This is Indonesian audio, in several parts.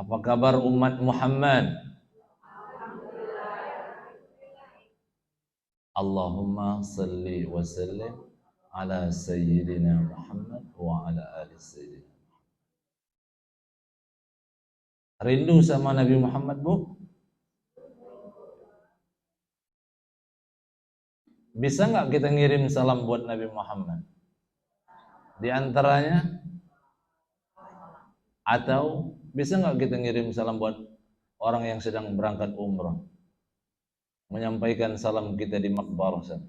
Apa kabar umat Muhammad? Allahumma salli wa sallim ala sayyidina Muhammad wa ala ali sayyidina. Rindu sama Nabi Muhammad, Bu? Bisa nggak kita ngirim salam buat Nabi Muhammad? Di antaranya, atau bisa nggak kita ngirim salam buat orang yang sedang berangkat umrah, menyampaikan salam kita di makbarah sana?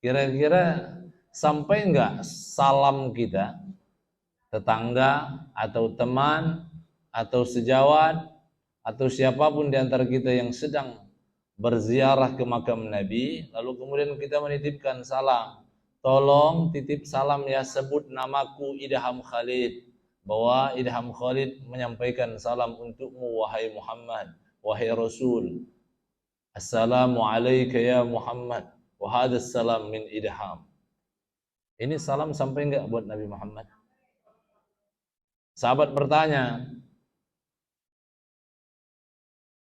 Kira-kira sampai nggak salam kita, tetangga atau teman atau sejawat atau siapapun di antara kita yang sedang berziarah ke makam Nabi, lalu kemudian kita menitipkan salam, tolong titip salam ya, sebut namaku Idham Khalid, bahwa Idham Khalid menyampaikan salam untukmu wahai Muhammad, wahai Rasul. Assalamu alayka ya Muhammad wa hadha salam min Idham. Ini salam sampai enggak buat Nabi Muhammad? Sahabat bertanya,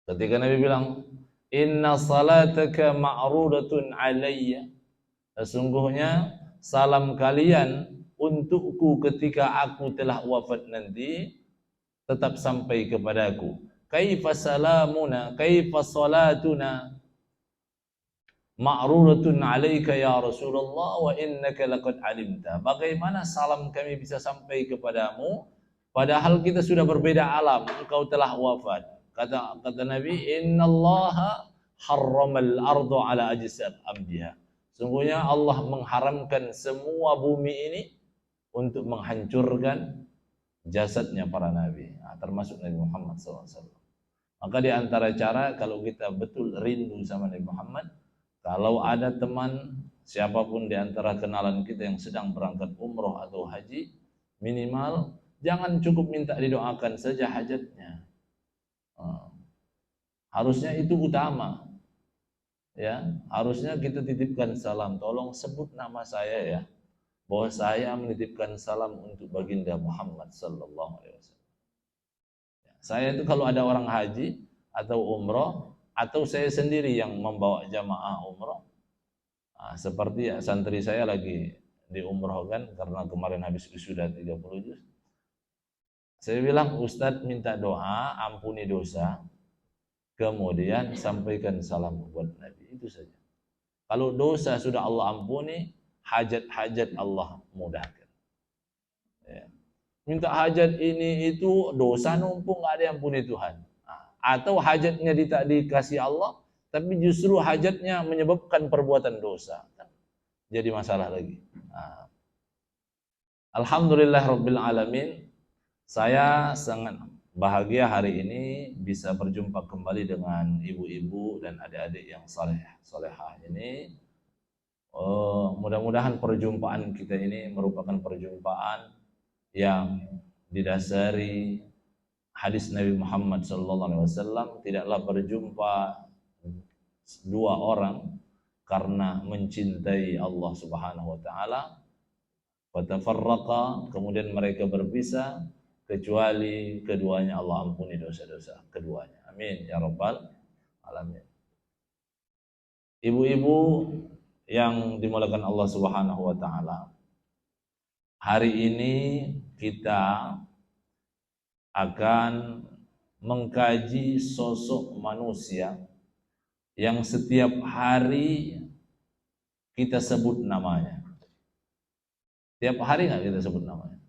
ketika Nabi bilang, inna salataka ma'rudatun alayya, sesungguhnya salam kalian untukku ketika aku telah wafat nanti tetap sampai kepadaku. Kaifa salamuna, kaifa salatuna ma'rudatun alayka ya Rasulullah wa innaka laqad alimta. Bagaimana salam kami bisa sampai kepadamu padahal kita sudah berbeda alam, engkau telah wafat. Kata Nabi, innallaha harramal ardu ala ajsad ambiha. Sungguhnya Allah mengharamkan semua bumi ini untuk menghancurkan jasadnya para nabi, termasuk Nabi Muhammad SAW. Maka di antara cara kalau kita betul rindu sama Nabi Muhammad, kalau ada teman siapapun di antara kenalan kita yang sedang berangkat umroh atau haji, minimal jangan cukup minta didoakan saja hajatnya. Harusnya itu utama. Ya, harusnya kita titipkan salam, tolong sebut nama saya ya, bahwa saya menitipkan salam untuk baginda Muhammad sallallahu alaihi wasallam. Saya itu kalau ada orang haji atau umroh, atau saya sendiri yang membawa jamaah umroh, seperti ya, santri saya lagi diumrohkan karena kemarin habis wisuda 30 juz. Saya bilang, Ustadz minta doa, ampuni dosa, kemudian sampaikan salam buat Nabi, itu saja. Kalau dosa sudah Allah ampuni, hajat-hajat Allah mudahkan. Ya. Minta hajat ini itu, dosa numpuk nggak ada yang ampuni Tuhan. Atau hajatnya tidak dikasih Allah, tapi justru hajatnya menyebabkan perbuatan dosa, jadi masalah lagi. Alhamdulillah Rabbil Alamin, saya sangat bahagia hari ini bisa berjumpa kembali dengan ibu-ibu dan adik-adik yang solehah ini. Mudah-mudahan perjumpaan kita ini merupakan perjumpaan yang didasari hadis Nabi Muhammad SAW, tidaklah berjumpa dua orang karena mencintai Allah Subhanahu wa taala, fatafarraqa, kemudian mereka berpisah, kecuali keduanya Allah ampuni dosa-dosa keduanya. Amin ya rabbal alamin. Ibu-ibu yang dimuliakan Allah Subhanahu wa taala, hari ini kita akan mengkaji sosok manusia yang setiap hari kita sebut namanya. Tiap hari nggak kita sebut namanya?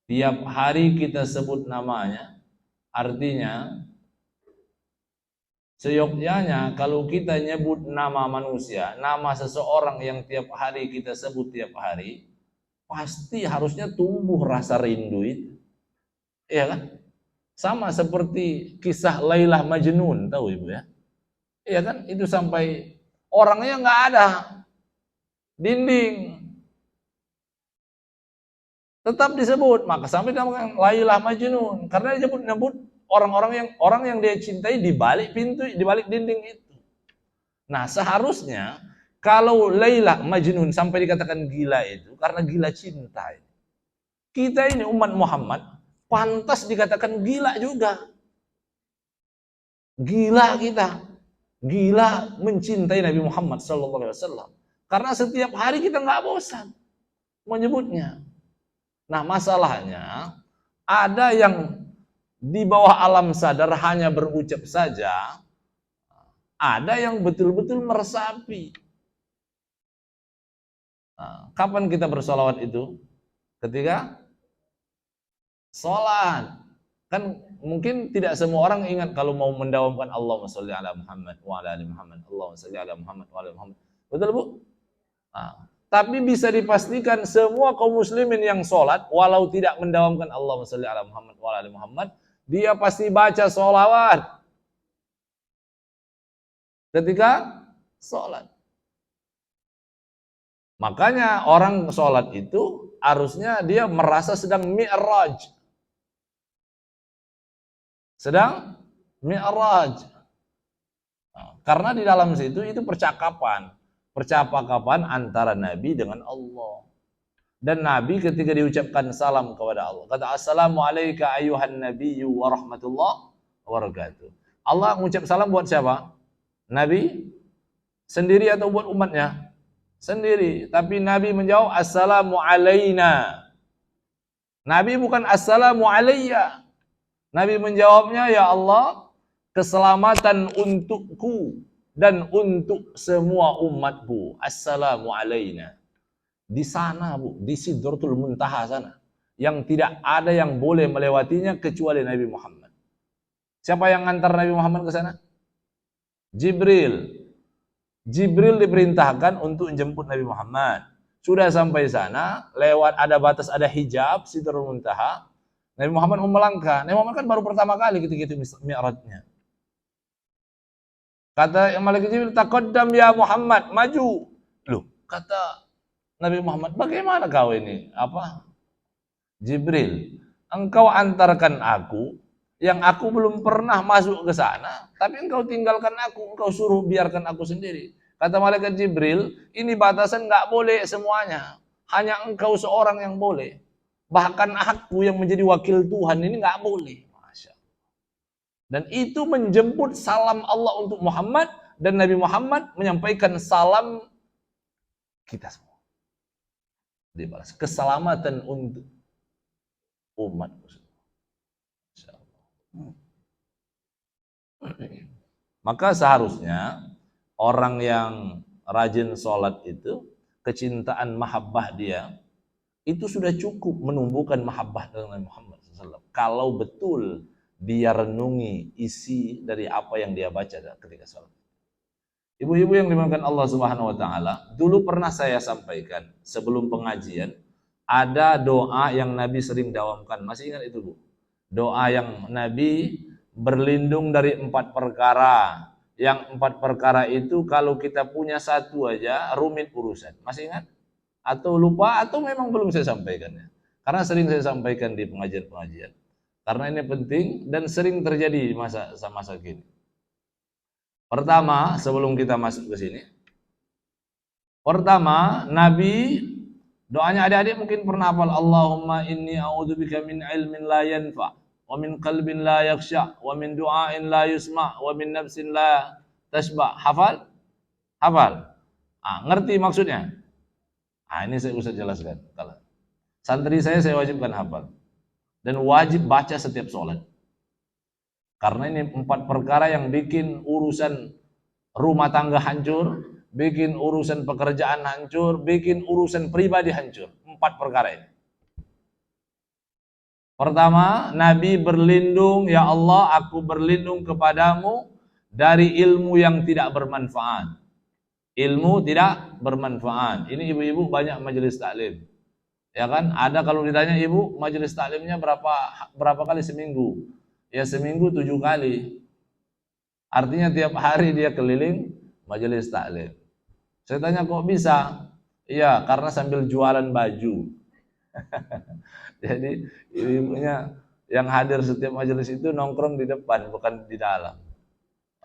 Tiap hari kita sebut namanya, artinya seyogyanya kalau kita nyebut nama manusia, nama seseorang yang tiap hari kita sebut tiap hari, pasti harusnya tumbuh rasa rindu itu. Iya kan? Sama seperti kisah Lailah Majnun, tahu Ibu ya? Iya kan? Itu sampai orangnya nggak ada, dinding, tetap disebut, maka sampai namanya Lailah Majnun, karena disebut orang yang dia cintai di balik pintu, di balik dinding itu. Nah, seharusnya kalau Lailah Majnun sampai dikatakan gila itu karena gila cinta. Kita ini umat Muhammad pantas dikatakan gila juga. Gila kita. Gila mencintai Nabi Muhammad SAW. Karena setiap hari kita nggak bosan menyebutnya. Nah, masalahnya ada yang di bawah alam sadar hanya berucap saja, ada yang betul-betul meresapi. Nah, kapan kita bersolawat itu? Ketika sholat. Kan mungkin tidak semua orang ingat kalau mau mendawamkan Allahumma sholli ala Muhammad wa ala ali Muhammad, Allahumma sholli ala Muhammad wa ala ali Muhammad. Betul, Bu? Nah, tapi bisa dipastikan semua kaum muslimin yang sholat, walau tidak mendawamkan Allahumma sholli ala Muhammad wa ala ali Muhammad, dia pasti baca sholawat ketika sholat. Makanya orang sholat itu harusnya dia merasa sedang mi'raj. Sedang mi'raj. Nah, karena di dalam situ itu percakapan antara Nabi dengan Allah. Dan Nabi ketika diucapkan salam kepada Allah, kata assalamu alayka ayuhan nabiyyu wa rahmatullah wa barakatuh. Allah mengucap salam buat siapa? Nabi sendiri atau buat umatnya? Sendiri. Tapi Nabi menjawab assalamu alayna. Nabi bukan assalamu alayya. Nabi menjawabnya, ya Allah, keselamatan untukku dan untuk semua umatku. Assalamu alayna. Di sana, Bu, di Sidratul Muntaha sana, yang tidak ada yang boleh melewatinya kecuali Nabi Muhammad. Siapa yang ngantar Nabi Muhammad ke sana? Jibril. Jibril diperintahkan untuk menjemput Nabi Muhammad. Sudah sampai sana, lewat ada batas, ada hijab Sidratul Muntaha. Nabi Muhammad mau melangkah. Nabi Muhammad kan baru pertama kali ketika itu mi'rajnya. Kata malaikat Jibril, taqaddam ya Muhammad, maju. Loh, kata Nabi Muhammad, bagaimana kau ini? Apa? Jibril, engkau antarkan aku, yang aku belum pernah masuk ke sana, tapi engkau tinggalkan aku, engkau suruh biarkan aku sendiri. Kata malaikat Jibril, ini batasan nggak boleh semuanya, hanya engkau seorang yang boleh. Bahkan aku yang menjadi wakil Tuhan ini nggak boleh. Masya Allah. Dan itu menjemput salam Allah untuk Muhammad, dan Nabi Muhammad menyampaikan salam kita semua. Dibalas keselamatan untuk umat. Masya Allah. Maka seharusnya orang yang rajin sholat itu, kecintaan mahabbah dia itu sudah cukup menumbuhkan mahabbah dengan Muhammad SAW. Kalau betul dia renungi isi dari apa yang dia baca ketika sholat. Ibu-ibu yang dimuliakan Allah Subhanahu Wa Taala, dulu pernah saya sampaikan sebelum pengajian, ada doa yang Nabi sering dawamkan. Masih ingat itu, Bu? Doa yang Nabi berlindung dari 4 perkara. Yang 4 perkara itu kalau kita punya satu aja rumit urusan. Masih ingat? Atau lupa, atau memang belum saya sampaikannya. Karena sering saya sampaikan di pengajian-pengajian. Karena ini penting dan sering terjadi masa kini. Pertama, sebelum kita masuk ke sini. Pertama, Nabi, doanya adik-adik mungkin pernah hafal. Allahumma inni a'udzubika min ilmin la yanfa, wa min qalbin la yakhsha, wa min du'ain la yusma, wa min nafsin la tashba. Hafal? Hafal? Ngerti maksudnya? Ini saya usah jelaskan. Santri saya wajibkan hafal. Dan wajib baca setiap sholat. Karena ini 4 perkara yang bikin urusan rumah tangga hancur, bikin urusan pekerjaan hancur, bikin urusan pribadi hancur. 4 perkara ini. Pertama, Nabi berlindung, ya Allah, aku berlindung kepadamu dari ilmu yang tidak bermanfaat. Ilmu tidak bermanfaat. Ini ibu-ibu banyak majelis taklim. Ya kan? Ada kalau ditanya ibu, majelis taklimnya berapa kali seminggu? Ya seminggu 7 kali. Artinya tiap hari dia keliling majelis taklim. Saya tanya kok bisa? Iya, karena sambil jualan baju. Jadi ibunya yang hadir setiap majelis itu nongkrong di depan, bukan di dalam.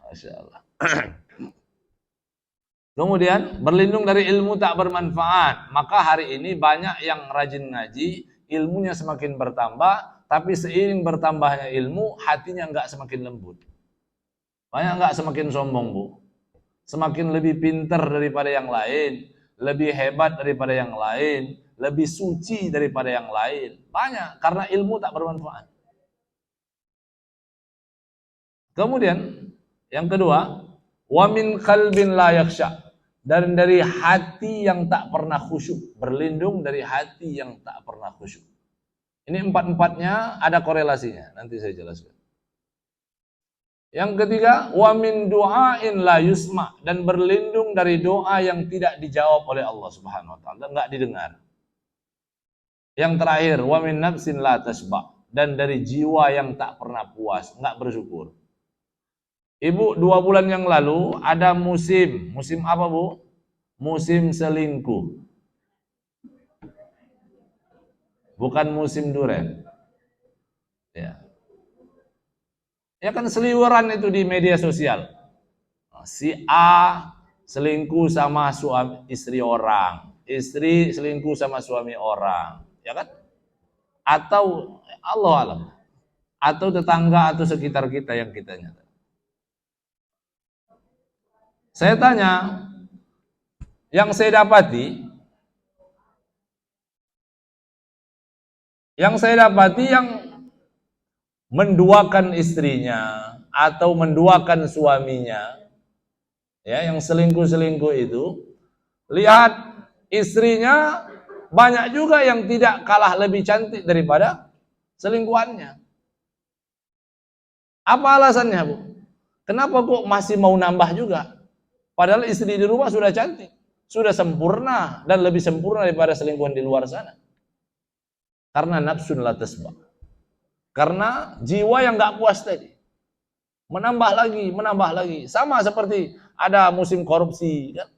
Masya Allah. Kemudian berlindung dari ilmu tak bermanfaat. Maka hari ini banyak yang rajin ngaji, ilmunya semakin bertambah, tapi seiring bertambahnya ilmu, hatinya enggak semakin lembut. Banyak enggak semakin sombong, Bu? Semakin lebih pintar daripada yang lain, lebih hebat daripada yang lain, lebih suci daripada yang lain. Banyak, karena ilmu tak bermanfaat. Kemudian, yang kedua, wa min qalbin la yakhsha. Dan dari hati yang tak pernah khusyuk, berlindung dari hati yang tak pernah khusyuk. Ini empat-empatnya ada korelasinya, nanti saya jelaskan. Yang ketiga, wa min du'ain la yusma, dan berlindung dari doa yang tidak dijawab oleh Allah Subhanahu wa taala, enggak didengar. Yang terakhir, wa min nafsin la tasba, dan dari jiwa yang tak pernah puas, enggak bersyukur. Ibu, 2 bulan yang lalu ada musim apa, Bu? Musim selingkuh. Bukan musim duren. Ya. Ya kan seliweran itu di media sosial. Si A selingkuh sama suami istri orang, istri selingkuh sama suami orang, ya kan? Atau Allah alam, atau tetangga atau sekitar kita yang kita nyata. Saya tanya, yang saya dapati yang menduakan istrinya atau menduakan suaminya, ya, yang selingkuh itu, lihat istrinya banyak juga yang tidak kalah lebih cantik daripada selingkuhannya. Apa alasannya, Bu? Kenapa kok masih mau nambah juga? Padahal istri di rumah sudah cantik, sudah sempurna dan lebih sempurna daripada selingkuhan di luar sana. Karena nafsun la tasba. Karena jiwa yang enggak puas tadi. Menambah lagi. Sama seperti ada musim korupsi, kan?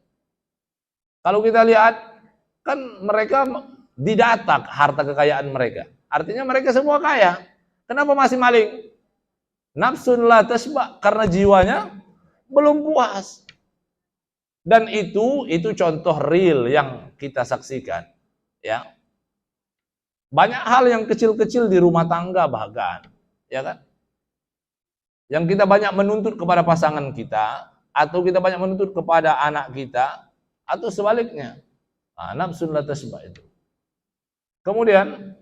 Kalau kita lihat, kan mereka didata harta kekayaan mereka. Artinya mereka semua kaya. Kenapa masih maling? Nafsun la tasba, karena jiwanya belum puas. Dan itu contoh real yang kita saksikan, ya. Banyak hal yang kecil-kecil di rumah tangga bahkan, ya kan? Yang kita banyak menuntut kepada pasangan kita, atau kita banyak menuntut kepada anak kita, atau sebaliknya. Nah, nafsun la tasba itu. Kemudian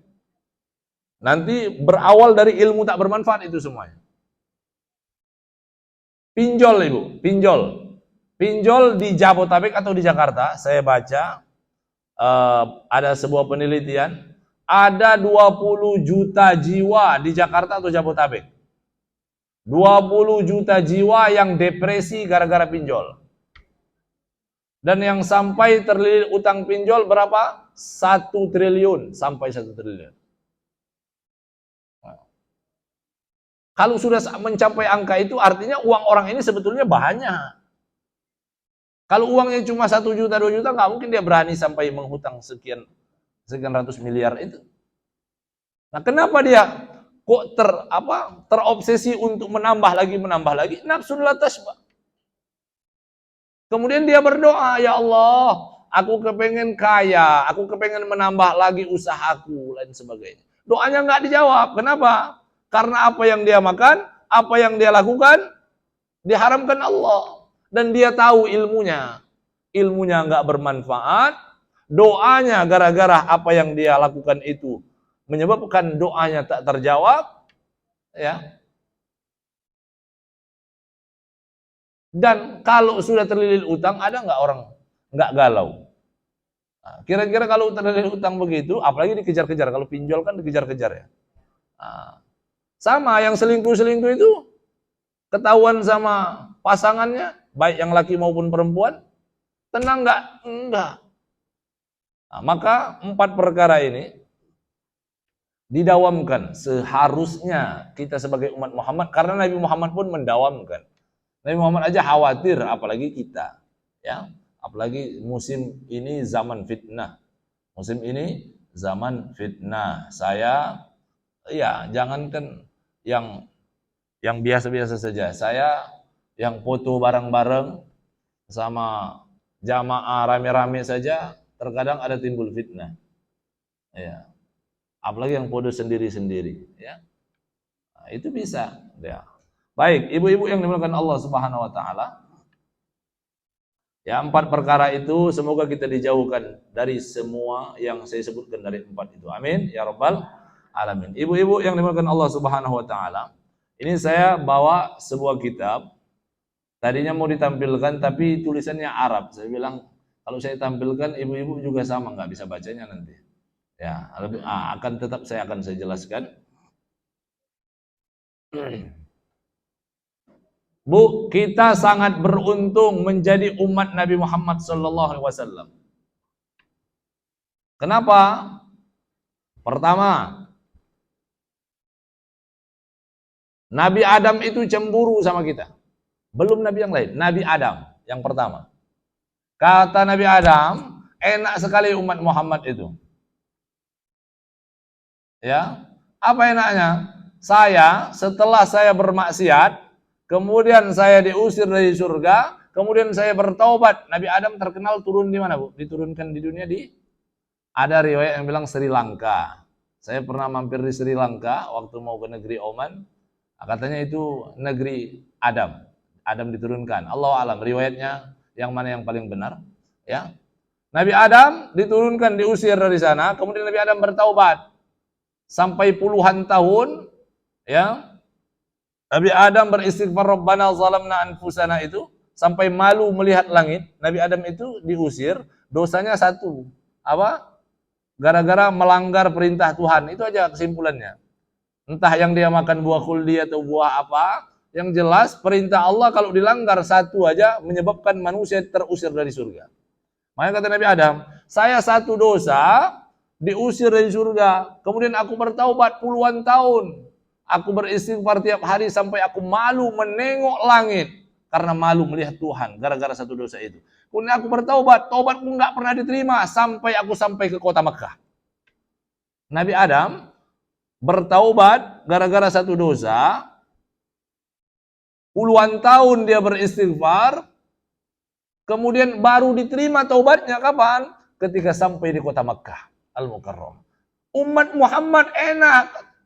nanti berawal dari ilmu tak bermanfaat itu semuanya. Pinjol, Ibu, pinjol di Jabodetabek atau di Jakarta, saya baca ada sebuah penelitian, ada 20 juta jiwa di Jakarta atau Jabodetabek. 20 juta jiwa yang depresi gara-gara pinjol. Dan yang sampai terlilit utang pinjol berapa? 1 triliun sampai 1 triliun. Kalau sudah mencapai angka itu, artinya uang orang ini sebetulnya banyak. Kalau uangnya cuma 1 juta, 2 juta, nggak mungkin dia berani sampai menghutang sekian ratus miliar itu. Nah, kenapa dia kok terobsesi untuk menambah lagi? Nafsun la tasba. Kemudian dia berdoa, ya Allah, aku kepengen kaya, aku kepengen menambah lagi usahaku, dan sebagainya. Doanya nggak dijawab. Kenapa? Karena apa yang dia makan, apa yang dia lakukan, diharamkan Allah. Dan dia tahu ilmunya nggak bermanfaat, doanya gara-gara apa yang dia lakukan itu menyebabkan doanya tak terjawab, ya. Dan kalau sudah terlilit utang, ada nggak orang nggak galau? Nah, kira-kira kalau terlilit utang begitu, apalagi dikejar-kejar, kalau pinjol kan dikejar-kejar, ya. Nah, sama yang selingkuh itu ketahuan sama pasangannya, baik yang laki maupun perempuan, tenang nggak? Enggak. Nah, maka 4 perkara ini didawamkan seharusnya kita sebagai umat Muhammad, karena Nabi Muhammad pun mendawamkan. Nabi Muhammad aja khawatir, apalagi kita, ya. Apalagi musim ini zaman fitnah. Musim ini zaman fitnah. Saya, ya, jangankan yang biasa-biasa saja. Saya yang foto bareng-bareng sama jamaah rame-rame saja terkadang ada timbul fitnah. Ya. Apalagi yang podo sendiri-sendiri, ya. Nah, itu bisa, ya. Baik, ibu-ibu yang dimuliakan Allah Subhanahu wa taala. Ya, 4 perkara itu semoga kita dijauhkan dari semua yang saya sebutkan dari 4 itu. Amin ya rabbal alamin. Ibu-ibu yang dimuliakan Allah Subhanahu wa taala. Ini saya bawa sebuah kitab. Tadinya mau ditampilkan tapi tulisannya Arab. Saya bilang kalau saya tampilkan ibu-ibu juga sama nggak bisa bacanya nanti. Ya, saya akan jelaskan. Bu, kita sangat beruntung menjadi umat Nabi Muhammad sallallahu alaihi wasallam. Kenapa? Pertama, Nabi Adam itu cemburu sama kita. Belum Nabi yang lain, Nabi Adam yang pertama. Kata Nabi Adam, enak sekali umat Muhammad itu. Ya, apa enaknya? Setelah saya bermaksiat, kemudian saya diusir dari surga, kemudian saya bertaubat. Nabi Adam terkenal turun di mana, Bu? Diturunkan di dunia ada riwayat yang bilang Sri Lanka. Saya pernah mampir di Sri Lanka waktu mau ke negeri Oman. Katanya itu negeri Adam. Adam diturunkan. Allahu alam riwayatnya yang mana yang paling benar, ya. Nabi Adam diturunkan, diusir dari sana, kemudian Nabi Adam bertaubat. Sampai puluhan tahun, ya. Nabi Adam beristighfar Rabbana zalamna anfusana itu sampai malu melihat langit. Nabi Adam itu diusir, dosanya satu. Apa? Gara-gara melanggar perintah Tuhan. Itu aja kesimpulannya. Entah yang dia makan buah khuldi atau buah apa, yang jelas perintah Allah kalau dilanggar satu aja menyebabkan manusia terusir dari surga. Makanya kata Nabi Adam, saya satu dosa diusir dari surga, kemudian aku bertaubat puluhan tahun. Aku beristighfar tiap hari sampai aku malu menengok langit karena malu melihat Tuhan gara-gara satu dosa itu. Kemudian aku bertaubat, taubatku nggak pernah diterima sampai ke kota Mekah. Nabi Adam bertaubat gara-gara satu dosa, puluhan tahun dia beristighfar, kemudian baru diterima taubatnya kapan? Ketika sampai di kota Mekah Al-Mukarram. Umat Muhammad enak.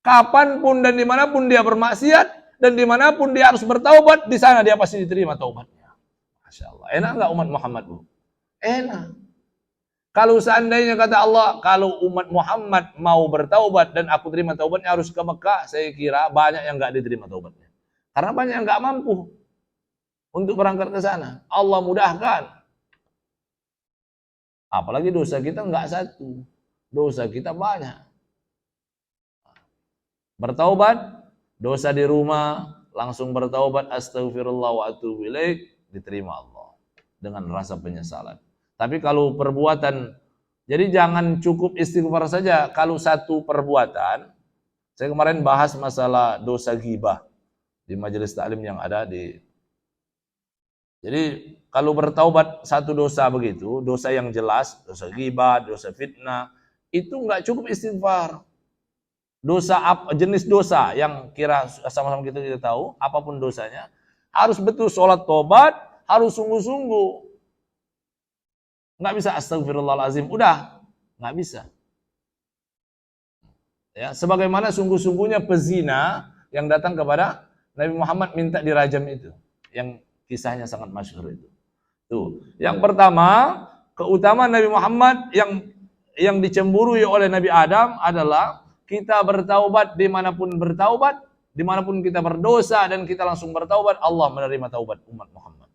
Kapanpun dan dimanapun dia bermaksiat dan dimanapun dia harus bertaubat, di sana dia pasti diterima taubatnya. Masya Allah. Enak nggak umat Muhammad, Bu? Enak. Kalau seandainya kata Allah, kalau umat Muhammad mau bertaubat dan aku terima taubatnya harus ke Mekah, saya kira banyak yang nggak diterima taubatnya. Karena banyak yang nggak mampu untuk berangkat ke sana. Allah mudahkan. Apalagi dosa kita nggak satu, dosa kita banyak. Bertaubat, dosa di rumah, langsung bertaubat, astagfirullah wa atubu ilaik, diterima Allah dengan rasa penyesalan. Tapi kalau perbuatan, jadi jangan cukup istighfar saja. Kalau satu perbuatan, saya kemarin bahas masalah dosa ghibah di majelis taklim yang ada di. Jadi kalau bertaubat satu dosa begitu, dosa yang jelas, dosa ghibah, dosa fitnah, itu nggak cukup istighfar. Dosa jenis dosa yang kira sama-sama kita tidak tahu, apapun dosanya, harus betul sholat tobat, harus sungguh-sungguh. Nggak bisa astagfirullahalazim, udah nggak bisa. Ya, sebagaimana sungguh-sungguhnya pezina yang datang kepada Nabi Muhammad minta dirajam itu, yang kisahnya sangat masyhur itu. Tuh, yang pertama keutamaan Nabi Muhammad yang dicemburui oleh Nabi Adam adalah kita bertaubat dimanapun kita berdosa dan kita langsung bertaubat, Allah menerima taubat umat Muhammad.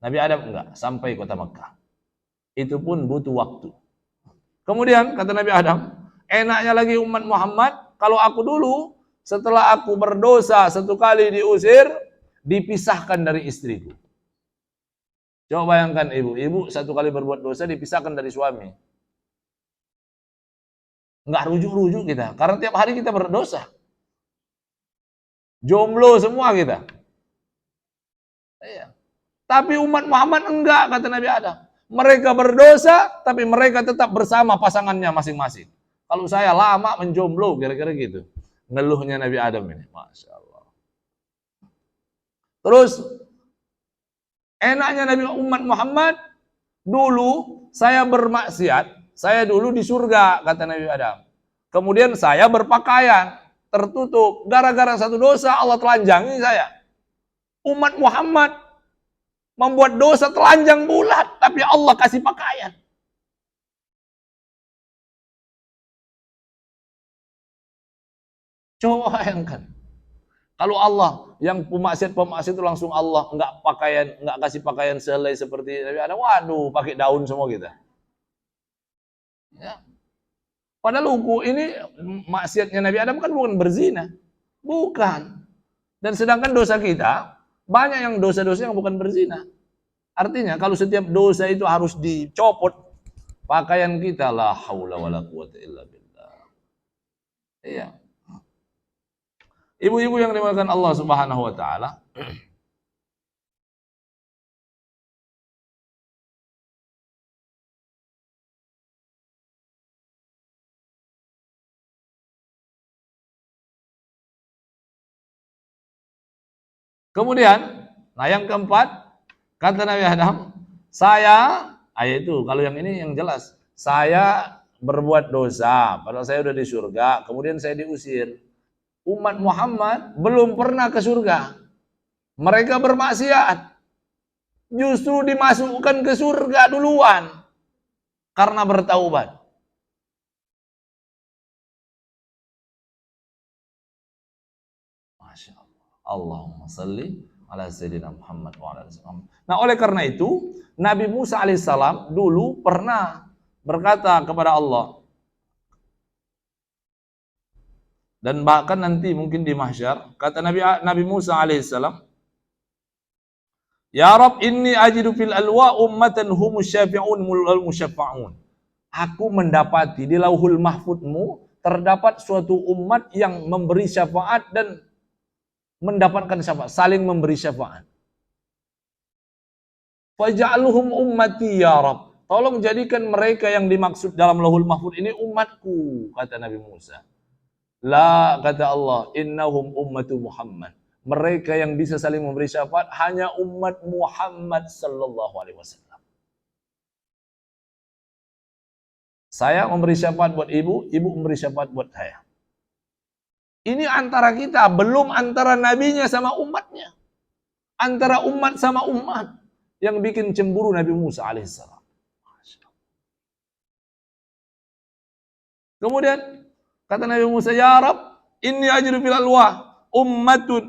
Nabi Adam enggak, sampai kota Mekah. Itu pun butuh waktu. Kemudian kata Nabi Adam, enaknya lagi umat Muhammad, kalau aku dulu setelah aku berdosa satu kali diusir, dipisahkan dari istriku. Coba bayangkan ibu satu kali berbuat dosa dipisahkan dari suami. Enggak rujuk-rujuk kita, karena tiap hari kita berdosa. Jomblo semua kita. Iya. Tapi umat Muhammad enggak, kata Nabi Adam. Mereka berdosa, tapi mereka tetap bersama pasangannya masing-masing. Kalau saya lama menjomblo, kira-kira gitu. Ngeluhnya Nabi Adam ini. Masya Allah. Terus, enaknya Nabi umat Muhammad, dulu saya bermaksiat, saya dulu di surga, kata Nabi Adam. Kemudian saya berpakaian tertutup. Gara-gara satu dosa Allah telanjangi saya. Umat Muhammad membuat dosa telanjang bulat, tapi Allah kasih pakaian. Coba bayangkan. Kalau Allah yang pemaksiat itu langsung Allah nggak kasih pakaian sehelai seperti Nabi Adam, waduh pakai daun semua kita. Ya. Padahal ini maksiatnya Nabi Adam kan bukan berzina, bukan. Dan sedangkan dosa kita banyak yang dosa-dosa yang bukan berzina. Artinya kalau setiap dosa itu harus dicopot pakaian kita, la haula wala quwata illa billah. Iya. Ibu-ibu yang dimuliakan Allah Subhanahu wa taala. Kemudian, nah yang keempat, kata Nabi Adam, itu kalau yang ini yang jelas, saya berbuat dosa, padahal saya udah di surga, kemudian saya diusir. Umat Muhammad belum pernah ke surga. Mereka bermaksiat. Justru dimasukkan ke surga duluan karena bertaubat. Masya Allah. Allahumma salli ala Sayyidina Muhammad wa ala Muhammad. Nah, oleh karena itu, Nabi Musa alaihissalam dulu pernah berkata kepada Allah, dan bahkan nanti mungkin di mahsyar, kata Nabi Musa alaihissalam, ya Rabb, inni ajidu fil alwa ummatan humus syafi'un mulal musyaffa'un. Aku mendapati di lauhul mahfudmu terdapat suatu umat yang memberi syafaat dan mendapatkan syafaat, saling memberi syafaat. Faj'alhum ummati ya Rabb. Tolong jadikan mereka yang dimaksud dalam lauhul mahfud ini umatku, kata Nabi Musa. La, kata Allah, innahum ummatu Muhammad. Mereka yang bisa saling memberi syafaat hanya umat Muhammad sallallahu alaihi wasallam. Saya memberi syafaat buat ibu, ibu memberi syafaat buat saya. Ini antara kita, belum antara nabinya sama umatnya. Antara umat sama umat yang bikin cemburu Nabi Musa alaihissalam. Kemudian kata Nabi Musa, ya Rab, inni ajidu fil alwah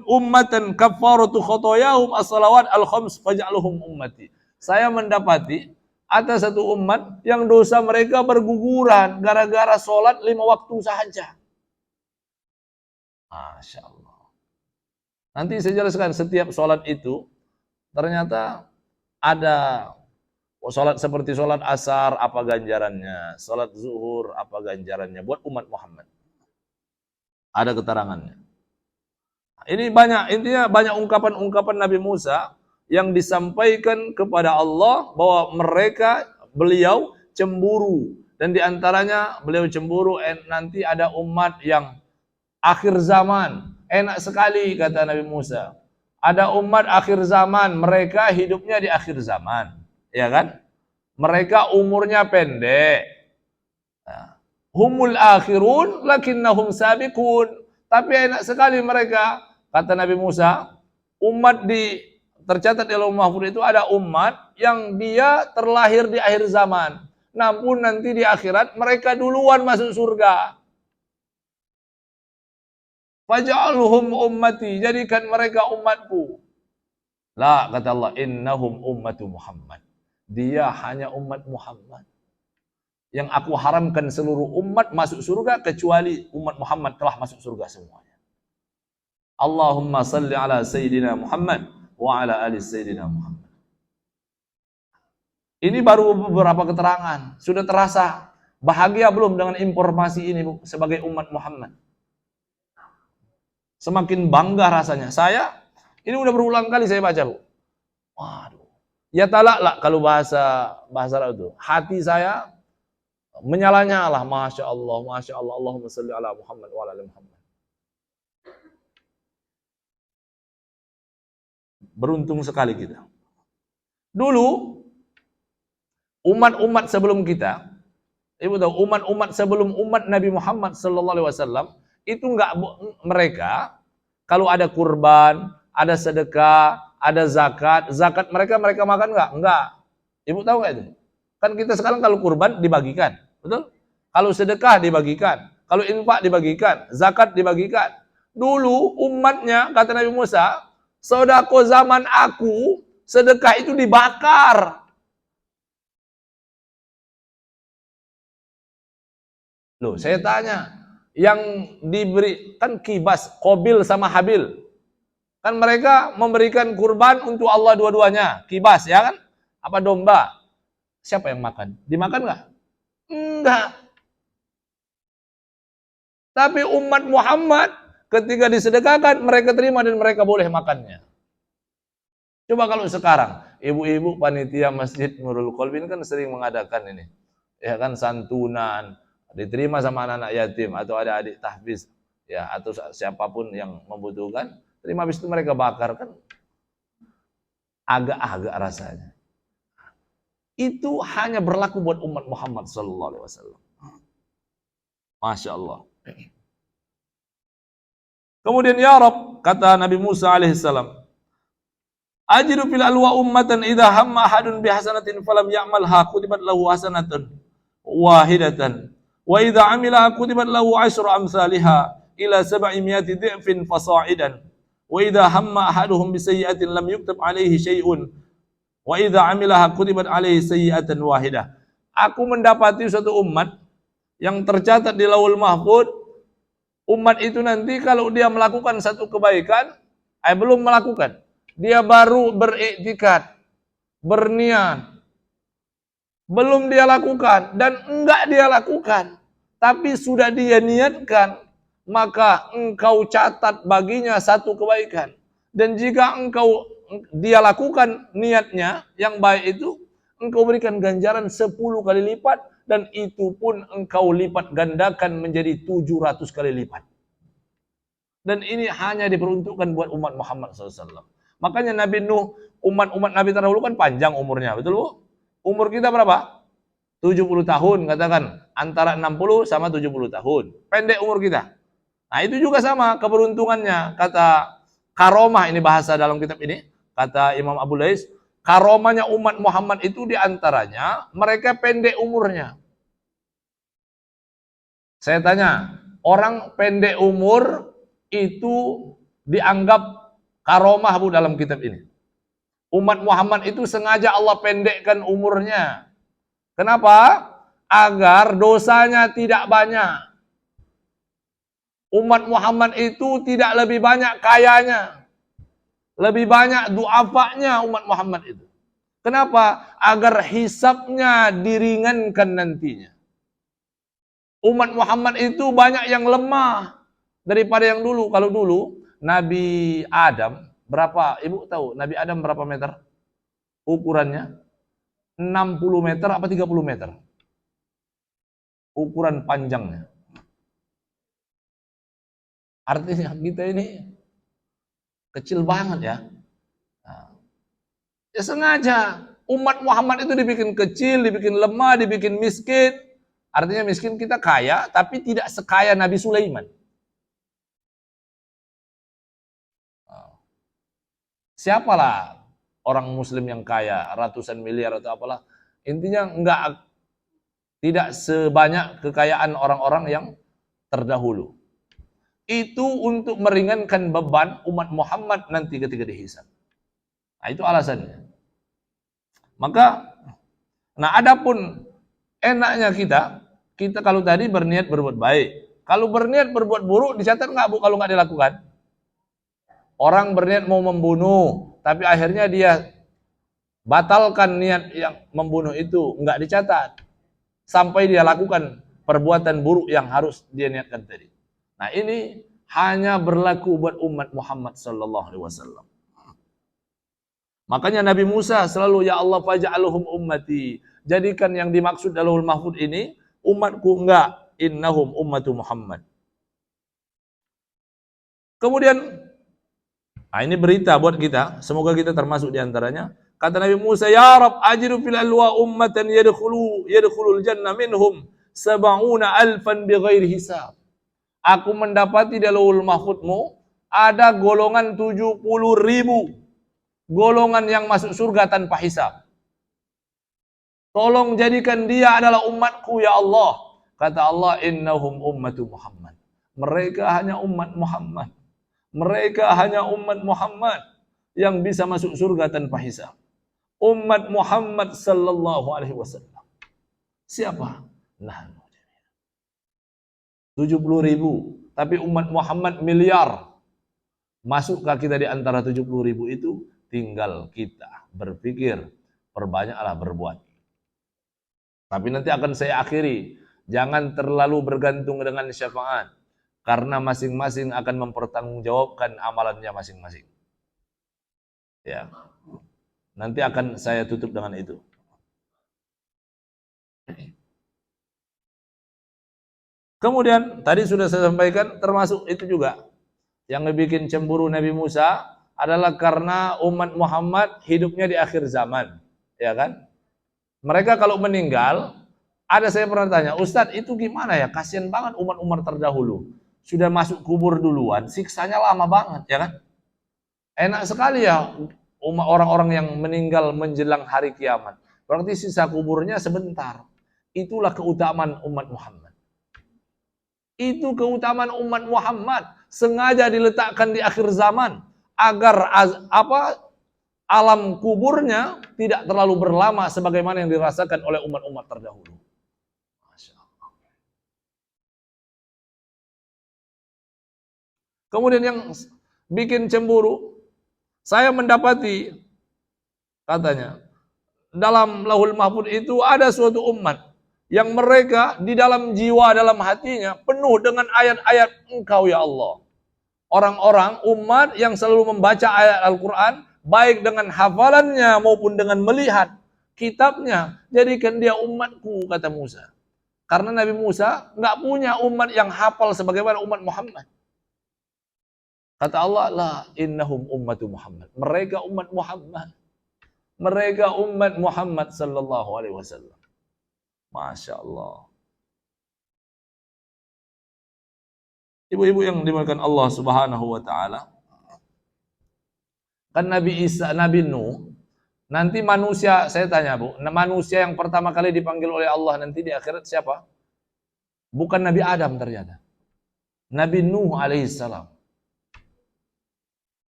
ummatan kafaratu khotoyahum as-salawat al-khams faj'alhum ummati. Saya mendapati ada satu umat yang dosa mereka berguguran gara-gara sholat 5 waktu saja. Masya Allah. Nanti saya jelaskan setiap sholat itu ternyata ada sholat seperti sholat asar apa ganjarannya, sholat zuhur apa ganjarannya buat umat Muhammad. Ada keterangannya. Ini intinya banyak ungkapan-ungkapan Nabi Musa yang disampaikan kepada Allah bahwa beliau cemburu, dan diantaranya beliau cemburu nanti ada umat yang akhir zaman. Enak sekali kata Nabi Musa. Ada umat akhir zaman, mereka hidupnya di akhir zaman, ya kan? Mereka umurnya pendek. Humul akhirun lakinnahum sabiqun. Tapi enak sekali mereka, kata Nabi Musa, tercatat di Lauhul Mahfuz itu ada umat yang dia terlahir di akhir zaman. Namun nanti di akhirat mereka duluan masuk surga. Faj'alhum ummati, jadikan mereka umatku. La, kata Allah, innahum ummatu Muhammad. Dia hanya umat Muhammad. Yang aku haramkan seluruh umat masuk surga kecuali umat Muhammad telah masuk surga semuanya. Allahumma salli ala Sayyidina Muhammad wa ala ali Sayyidina Muhammad. Ini baru beberapa keterangan. Sudah terasa bahagia belum dengan informasi ini sebagai umat Muhammad? Semakin bangga rasanya. Ini udah berulang kali saya baca, Bu. Waduh. Ya talak kalau bahasa Arab itu. Hati saya menyala-nyala, Masya Allah, Allahumma salli ala Muhammad wa ala Muhammad. Beruntung sekali kita. Dulu, umat-umat sebelum kita, Ibu tahu umat-umat sebelum umat Nabi Muhammad sallallahu alaihi wasallam itu enggak, mereka kalau ada kurban, ada sedekah, ada zakat, zakat mereka makan enggak? Enggak. Ibu tahu enggak itu? Kan kita sekarang kalau kurban dibagikan, betul? Kalau sedekah dibagikan, kalau infak dibagikan, zakat dibagikan. Dulu umatnya kata Nabi Musa, sedekah zaman aku, sedekah itu dibakar. Loh, saya tanya, yang diberi kan kibas, Qabil sama Habil. Kan mereka memberikan kurban untuk Allah dua-duanya, kibas ya kan? Apa domba? Siapa yang makan? Dimakan nggak? Enggak. Tapi umat Muhammad ketika disedekahkan mereka terima dan mereka boleh makannya. Coba kalau sekarang ibu-ibu panitia Masjid Nurul Qalbin kan sering mengadakan ini, ya kan, santunan, diterima sama anak-anak yatim atau ada adik tahfiz, ya, atau siapapun yang membutuhkan, terima, habis itu mereka bakar, kan agak-agak rasanya. Itu hanya berlaku buat umat Muhammad sallallahu alaihi wasallam. Masya Allah. Kemudian ya Rabb, kata Nabi Musa alaihissalam, ajidu fil alwa ummatan idha hamma ahadun bihasanatin falam ya'malha kutibat lahu hasanatan wahidatan wa idha amilaha kutibat lahu asyru amsalihha ila 700 dhi'fin fasa'idan wa idha hamma ahaduhum bisayyi'atin lam yuktab alaihi syai'un wa idha amilaha kutibat alaihi sayyi'atan wahidah. Aku mendapati suatu umat yang tercatat di Lauhul Mahfuz, umat itu nanti kalau dia melakukan satu kebaikan, belum melakukan, dia baru beriktikad, berniat, belum dia lakukan dan enggak dia lakukan, tapi sudah dia niatkan, maka engkau catat baginya satu kebaikan. Dan jika dia lakukan niatnya yang baik itu, engkau berikan ganjaran 10 kali lipat, dan itu pun engkau lipat gandakan menjadi 700 kali lipat. Dan ini hanya diperuntukkan buat umat Muhammad SAW. Makanya Nabi Nuh, umat-umat Nabi terdahulu kan panjang umurnya, betul Bu? Umur kita berapa? 70 tahun, katakan. Antara 60 sama 70 tahun. Pendek umur kita. Nah itu juga sama keberuntungannya. Kata karomah, ini bahasa dalam kitab ini, kata Imam Abu Lais, karomahnya umat Muhammad itu diantaranya mereka pendek umurnya. Saya tanya, orang pendek umur itu dianggap karomah Bu dalam kitab ini. Umat Muhammad itu sengaja Allah pendekkan umurnya. Kenapa? Agar dosanya tidak banyak. Umat Muhammad itu tidak lebih banyak kayanya, lebih banyak du'afanya umat Muhammad itu. Kenapa? Agar hisabnya diringankan nantinya. Umat Muhammad itu banyak yang lemah daripada yang dulu. Kalau dulu Nabi Adam berapa? Ibu tahu Nabi Adam berapa meter? Ukurannya 60 meter apa 30 meter? Ukuran panjangnya. Artinya kita ini kecil banget ya. Nah, ya sengaja umat Muhammad itu dibikin kecil, dibikin lemah, dibikin miskin. Artinya miskin, kita kaya tapi tidak sekaya Nabi Sulaiman. Siapalah orang muslim yang kaya ratusan miliar atau apalah, intinya tidak sebanyak kekayaan orang-orang yang terdahulu. Itu untuk meringankan beban umat Muhammad nanti ketika dihisab. Nah itu alasannya. Maka, nah adapun enaknya kita kalau tadi berniat berbuat baik, kalau berniat berbuat buruk dicatat nggak Bu kalau nggak dilakukan? Orang berniat mau membunuh, tapi akhirnya dia batalkan niat yang membunuh itu, nggak dicatat. Sampai dia lakukan perbuatan buruk yang harus dia niatkan tadi. Nah ini hanya berlaku buat umat Muhammad sallallahu alaihi wasallam. Makanya Nabi Musa selalu, ya Allah faj'alhum ummati. Jadikan yang dimaksud Lauhul Mahfuz ini umatku, enggak, innahum ummatu Muhammad. Kemudian ini berita buat kita, semoga kita termasuk di antaranya. Kata Nabi Musa, ya Rabb ajidu fil alwa ummatan yadkhulul jannah minhum sab'una alfan bighairi hisab. Aku mendapati di Lauhul Mahfudmu ada golongan 70.000 golongan yang masuk surga tanpa hisab. Tolong jadikan dia adalah umatku ya Allah. Kata Allah, innahum ummatu Muhammad. Mereka hanya umat Muhammad. Mereka hanya umat Muhammad yang bisa masuk surga tanpa hisab. Umat Muhammad sallallahu alaihi wasallam. Siapa? Nah, 70.000, tapi umat Muhammad miliar. Masukkah kita di antara 70.000 itu? Tinggal kita berpikir, perbanyaklah berbuat. Tapi nanti akan saya akhiri, jangan terlalu bergantung dengan syafaat, karena masing-masing akan mempertanggungjawabkan amalannya masing-masing. Ya, nanti akan saya tutup dengan itu. Kemudian tadi sudah saya sampaikan, termasuk itu juga yang ngebikin cemburu Nabi Musa adalah karena umat Muhammad hidupnya di akhir zaman, ya kan? Mereka kalau meninggal, ada saya pernah tanya, Ustadz itu gimana ya? Kasian banget umat-umat terdahulu, sudah masuk kubur duluan, siksanya lama banget, ya kan? Enak sekali ya orang-orang yang meninggal menjelang hari kiamat, berarti sisa kuburnya sebentar. Itulah keutamaan umat Muhammad. Itu keutamaan umat Muhammad, sengaja diletakkan di akhir zaman agar alam kuburnya tidak terlalu berlama sebagaimana yang dirasakan oleh umat-umat terdahulu. Masya Allah. Kemudian yang bikin cemburu, saya mendapati katanya dalam Lauhul Mahfudz itu ada suatu umat yang mereka di dalam jiwa, dalam hatinya penuh dengan ayat-ayat Engkau ya Allah. Orang-orang umat yang selalu membaca ayat Al-Quran, baik dengan hafalannya maupun dengan melihat kitabnya, jadikan dia umatku, kata Musa. Karena Nabi Musa nggak punya umat yang hafal sebagaimana umat Muhammad. Kata Allah, la innahum ummatu Muhammad. Mereka umat Muhammad. Mereka umat Muhammad sallallahu alaihi wasallam. Masya Allah. Ibu-ibu yang dimuliakan Allah Subhanahu wa taala. Kan Nabi Isa, Nabi Nuh, nanti manusia, saya tanya Bu, manusia yang pertama kali dipanggil oleh Allah nanti di akhirat siapa? Bukan Nabi Adam ternyata. Nabi Nuh alaihissalam.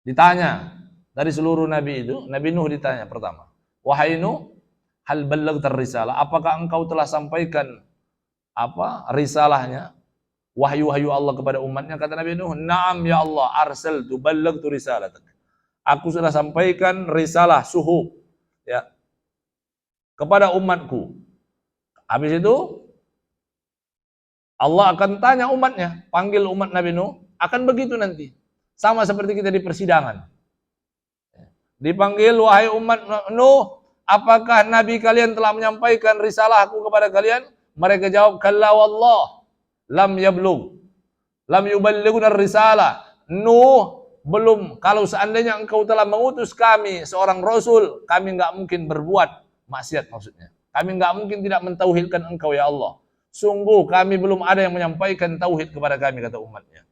Ditanya dari seluruh nabi itu, Nabi Nuh ditanya pertama, wahai Nuh, hal ballaghtar risalah, apakah engkau telah sampaikan risalahnya, wahyu-wahyu Allah kepada umatnya? Kata Nabi Nuh, na'am ya Allah, arsaltu ballaghtu risalatak. Aku sudah sampaikan risalah suhuf ya kepada umatku. Habis itu Allah akan tanya umatnya, panggil umat Nabi Nuh, akan begitu nanti. Sama seperti kita di persidangan. Dipanggil, wahai umat Nuh, apakah Nabi kalian telah menyampaikan risalah aku kepada kalian? Mereka jawab, kalla wallah, lam yablugh, lam yuballighuna risalah. Nuh, belum. Kalau seandainya engkau telah mengutus kami seorang rasul, kami enggak mungkin berbuat maksiat maksudnya. Kami enggak mungkin tidak mentauhidkan engkau ya Allah. Sungguh kami belum ada yang menyampaikan tauhid kepada kami, kata umatnya.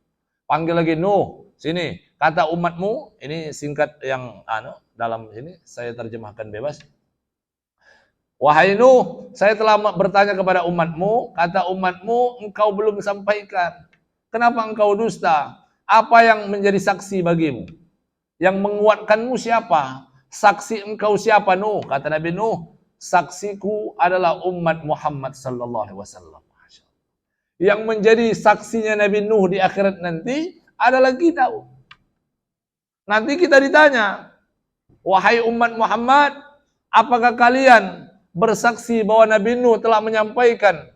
Panggil lagi Nuh, sini. Kata umatmu, ini singkat yang dalam sini saya terjemahkan bebas. Wahai Nuh, saya telah bertanya kepada umatmu, kata umatmu, engkau belum sampaikan. Kenapa engkau dusta? Apa yang menjadi saksi bagimu? Yang menguatkanmu siapa? Saksi engkau siapa Nuh? Kata Nabi Nuh, saksiku adalah umat Muhammad sallallahu alaihi wasallam. Yang menjadi saksinya Nabi Nuh di akhirat nanti adalah kita. Nanti kita ditanya, wahai umat Muhammad, apakah kalian bersaksi bahwa Nabi Nuh telah menyampaikan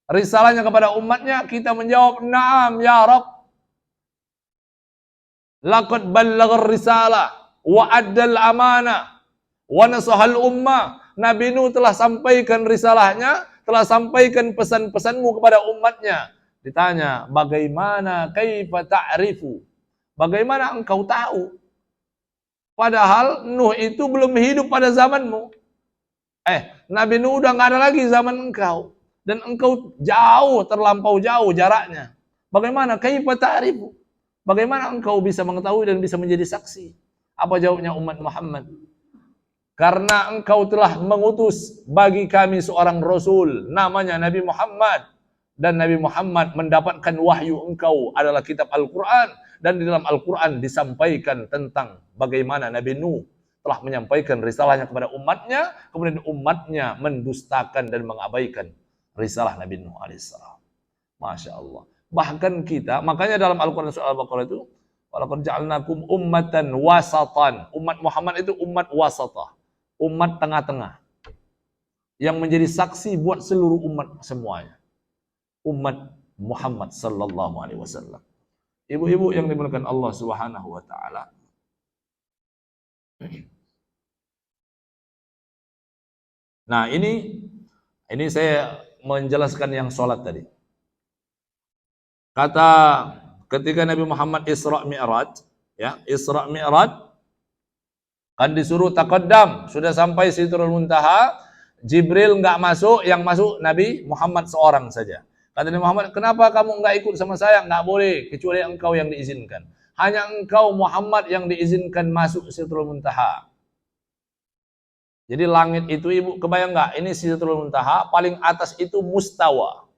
risalahnya kepada umatnya? Kita menjawab, na'am ya Rabb. Laqad ballaghar risalah wa addal amanah wa nasahal ummah. Nabi Nuh telah sampaikan risalahnya, telah sampaikan pesan-pesanmu kepada umatnya. Ditanya, bagaimana kaifa ta'rifu? Bagaimana engkau tahu? Padahal Nuh itu belum hidup pada zamanmu. Nabi Nuh udah nggak ada lagi zaman engkau. dan engkau jauh, terlampau jauh jaraknya. Bagaimana? Kaifa ta'rifu? Bagaimana engkau bisa mengetahui dan bisa menjadi saksi? Apa jawabnya umat Muhammad? Karena engkau telah mengutus bagi kami seorang Rasul, namanya Nabi Muhammad. Dan Nabi Muhammad mendapatkan wahyu engkau adalah kitab Al-Quran. Dan di dalam Al-Quran disampaikan tentang bagaimana Nabi Nuh telah menyampaikan risalahnya kepada umatnya, kemudian umatnya mendustakan dan mengabaikan risalah Nabi Nuh alaihissalam. Masya Allah. Bahkan kita, makanya dalam Al-Quran surah Al-Baqarah itu, walaqad ja'alnakum ummatan wasatan. Umat Muhammad itu umat wasatah, umat tengah-tengah, yang menjadi saksi buat seluruh umat semuanya. Umat Muhammad sallallahu alaihi wasallam. Ibu-ibu yang dimuliakan Allah Subhanahu wa taala. Nah, ini saya menjelaskan yang sholat tadi. Kata ketika Nabi Muhammad Isra Mi'raj, ya, Isra Mi'raj kan disuruh taqaddam, sudah sampai Sidratul Muntaha, Jibril enggak masuk, yang masuk Nabi Muhammad seorang saja. Kata Nabi Muhammad, kenapa kamu enggak ikut sama saya? Enggak boleh, kecuali engkau yang diizinkan. Hanya engkau Muhammad yang diizinkan masuk Sidratul Muntaha. Jadi langit itu, ibu kebayang enggak? Ini Sidratul Muntaha, paling atas itu mustawa.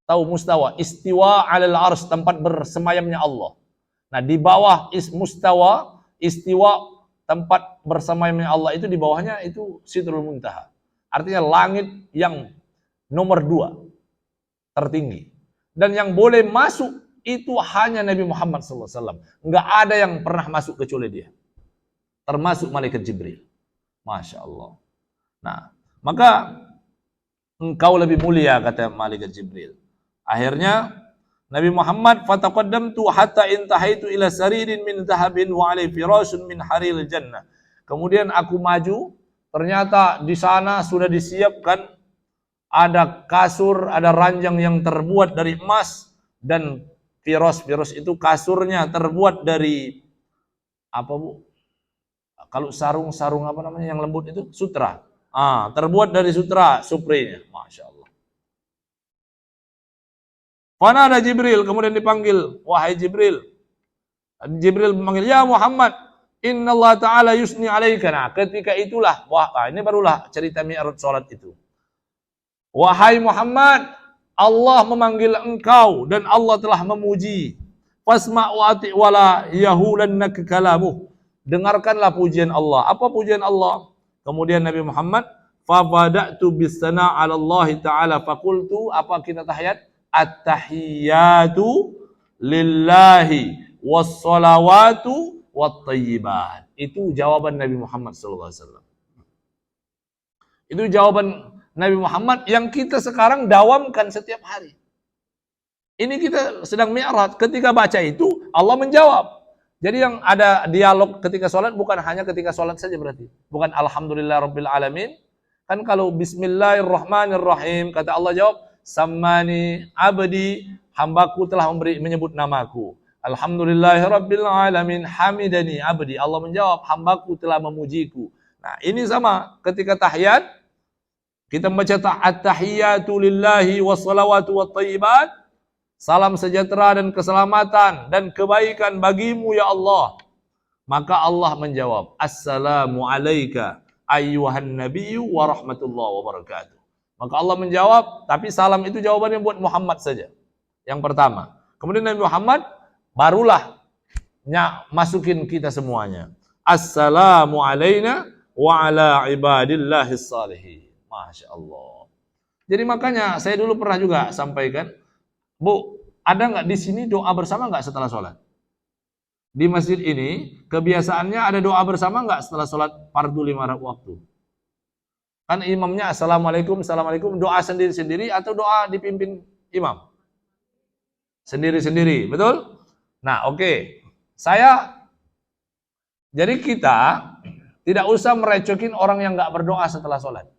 Tahu mustawa? Istiwa 'alal arsy, tempat bersemayamnya Allah. Nah, di bawah mustawa, istiwa, tempat bersemayamnya Allah itu, di bawahnya itu Sidratul Muntaha. Artinya langit yang nomor 2 tertinggi. Dan yang boleh masuk itu hanya Nabi Muhammad SAW. Enggak ada yang pernah masuk kecuali dia. Termasuk malaikat Jibril. Masya Allah. Nah, maka engkau lebih mulia, kata malaikat Jibril. Akhirnya Nabi Muhammad, fataqaddamtu hatta intahaitu ila saririn min dhahabin wa alaihi firashun min haril jannah. Kemudian aku maju, ternyata di sana sudah disiapkan ada kasur, ada ranjang yang terbuat dari emas, dan firas itu kasurnya terbuat dari apa, Bu? Kalau sarung apa namanya yang lembut itu? Sutra. Terbuat dari sutra, suprenya. Masya Allah. Mana ada Jibril, kemudian dipanggil, wahai Jibril. Jibril memanggil, ya Muhammad, inna Allah Ta'ala yusni alaika. Nah, ketika itulah, ini barulah cerita Mi'raj salat itu. Wahai Muhammad, Allah memanggil engkau dan Allah telah memuji. Fasma' wa ati' wala yahulannaka kalamuh. Dengarkanlah pujian Allah. Apa pujian Allah? Kemudian Nabi Muhammad, fa bada'tu bis sana' 'ala Allah Ta'ala faqultu, apa kita tahiyat? At-tahiyyatu lillahi was-salawatu wat-thayyibat. Itu jawaban Nabi Muhammad sallallahu alaihi wasallam. Itu jawaban Nabi Muhammad yang kita sekarang dawamkan setiap hari. Ini kita sedang mi'raj. Ketika baca itu, Allah menjawab. Jadi yang ada dialog ketika sholat bukan hanya ketika sholat saja berarti. Bukan Alhamdulillah Rabbil Alamin. Kan kalau Bismillahirrahmanirrahim, kata Allah jawab, Sammani abdi, hambaku telah menyebut namaku. Alhamdulillahi Rabbil Alamin, hamidani abdi. Allah menjawab, hambaku telah memujiku. Nah, ini sama ketika tahiyat. Kita membaca at-tahiyyatu lillahi wassalawatu wattayyibat. Salam sejahtera dan keselamatan dan kebaikan bagimu ya Allah. Maka Allah menjawab, Assalamu alayka ayyuhan nabiyyu wa rahmatullahi wa barakatuh. Maka Allah menjawab, tapi salam itu jawabannya buat Muhammad saja. Yang pertama. Kemudian Nabi Muhammad barulah masukin kita semuanya. Assalamu alayna wa ala ibadillahis salihin. Masya Allah. Jadi makanya saya dulu pernah juga sampaikan, Bu, ada nggak di sini doa bersama nggak setelah sholat? Di masjid ini kebiasaannya ada doa bersama nggak setelah sholat fardu 5 waktu? Kan imamnya assalamualaikum, assalamualaikum, doa sendiri-sendiri atau doa dipimpin imam? Sendiri-sendiri, betul? Nah, oke. Jadi kita tidak usah merecokin orang yang nggak berdoa setelah sholat.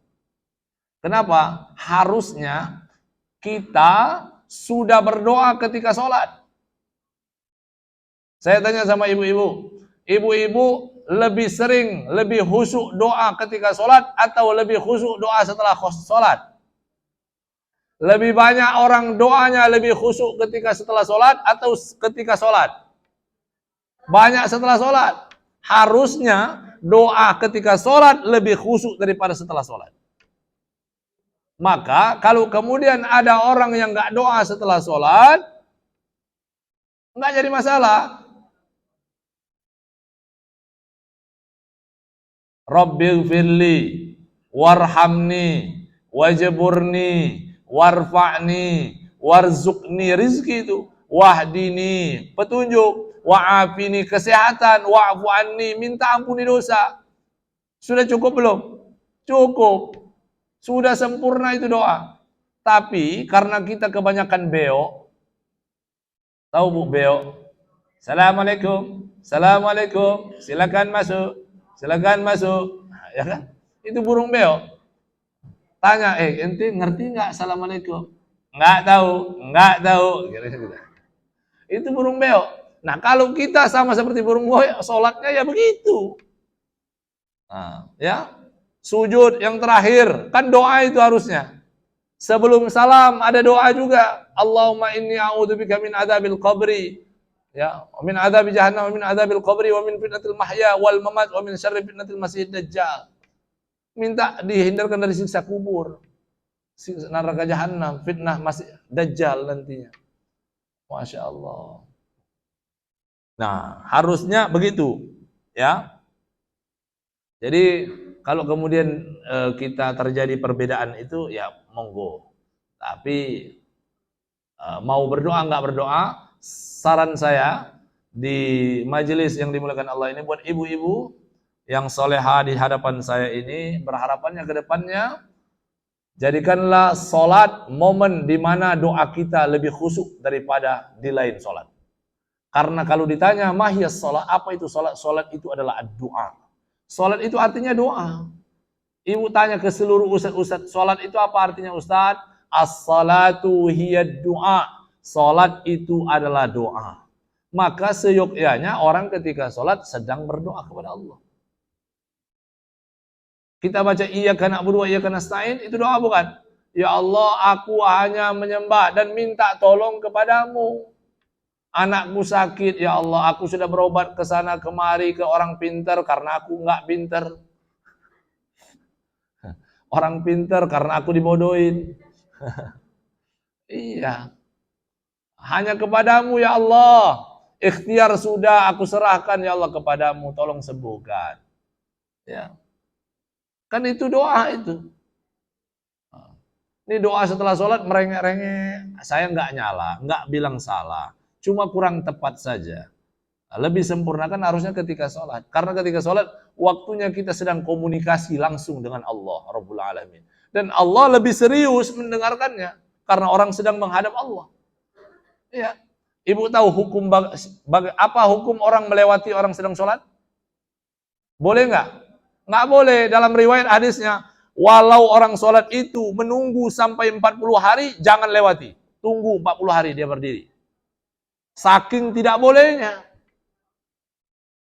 Kenapa? Harusnya kita sudah berdoa ketika sholat. Saya tanya sama ibu-ibu, ibu-ibu lebih sering, lebih khusyuk doa ketika sholat atau lebih khusyuk doa setelah sholat? Lebih banyak orang doanya lebih khusyuk ketika setelah sholat atau ketika sholat? Banyak setelah sholat. Harusnya doa ketika sholat lebih khusyuk daripada setelah sholat. Maka kalau kemudian ada orang yang nggak doa setelah sholat, nggak jadi masalah. Rabbighfirli warhamni wajburni warfa'ni warzuqni, rizki itu, wahdini, petunjuk, wa'afini, kesehatan, wa'fu anni, minta ampuni dosa. Sudah cukup belum? Cukup. Sudah sempurna itu doa. Tapi karena kita kebanyakan beo, tahu Bu beo? Assalamualaikum, assalamualaikum, silakan masuk, silakan masuk, ya kan? Itu burung beo. Tanya, ente ngerti nggak assalamualaikum? Nggak tahu. Itu burung beo. Nah kalau kita sama seperti burung beo, sholatnya ya begitu. Nah, ya. Sujud yang terakhir, kan doa itu harusnya. Sebelum salam ada doa juga. Allahumma inni a'udzubika min adzabil qabri, ya, min adzabi jahannam, min adzabil qabri, wa min fitnatil mahya wal mamat, wa min syarri fitnatil masiihid dajjal. Minta dihindarkan dari siksa kubur, neraka jahannam, fitnah masih dajjal nantinya. Masya Allah. Nah, harusnya begitu, ya. Jadi kalau kemudian kita terjadi perbedaan itu, ya monggo. Tapi mau berdoa nggak berdoa, saran saya di majelis yang dimuliakan Allah ini buat ibu-ibu yang soleha di hadapan saya ini, berharapannya ke depannya jadikanlah solat momen di mana doa kita lebih khusyuk daripada di lain solat. Karena kalau ditanya mahiyas solat, apa itu solat? Solat itu adalah doa. Solat itu artinya doa. Ibu tanya ke seluruh ustaz-ustaz, solat itu apa artinya ustaz? As-salatu hiya doa. Solat itu adalah doa. Maka seyogyanya orang ketika solat sedang berdoa kepada Allah. Kita baca iyyaka na'budu wa iyyaka nasta'in, itu doa bukan? Ya Allah, aku hanya menyembah dan minta tolong kepadamu. Anakku sakit, ya Allah, aku sudah berobat ke sana kemari ke orang pintar karena aku nggak pintar. Orang pintar karena aku dibodohin. Iya. Hanya kepadamu ya Allah. Ikhtiar sudah aku serahkan ya Allah kepadamu, tolong sembuhkan. Ya. Kan itu doa itu. Ini doa setelah sholat merengek-rengek, saya nggak nyala, nggak bilang salah. Cuma kurang tepat saja. Lebih sempurna kan harusnya ketika sholat. Karena ketika sholat, waktunya kita sedang komunikasi langsung dengan Allah Rabbul Alamin. Dan Allah lebih serius mendengarkannya. Karena orang sedang menghadap Allah. Ya. Ibu tahu hukum apa hukum orang melewati orang sedang sholat? Boleh nggak? Nggak boleh. Dalam riwayat hadisnya, walau orang sholat itu menunggu sampai 40 hari, jangan lewati. Tunggu 40 hari dia berdiri. Saking tidak bolehnya.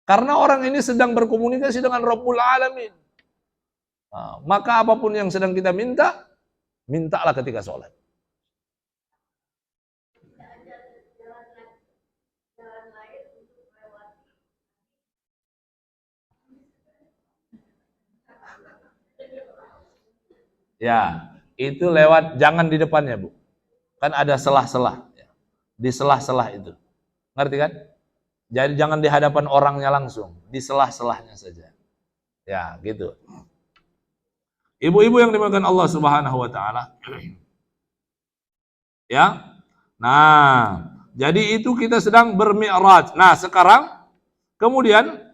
Karena orang ini sedang berkomunikasi dengan Rabbul Alamin. Nah, maka apapun yang sedang kita minta, mintalah ketika sholat. Ya, itu lewat, jangan di depannya, Bu. Kan ada selah-selah. Di selah-selah itu. Ngerti kan? Jadi jangan di hadapan orangnya langsung, di selah-selahnya saja. Ya, gitu. Ibu-ibu yang dimuliakan Allah Subhanahu wa taala. Ya. Nah, jadi itu kita sedang bermi'raj. Nah, sekarang kemudian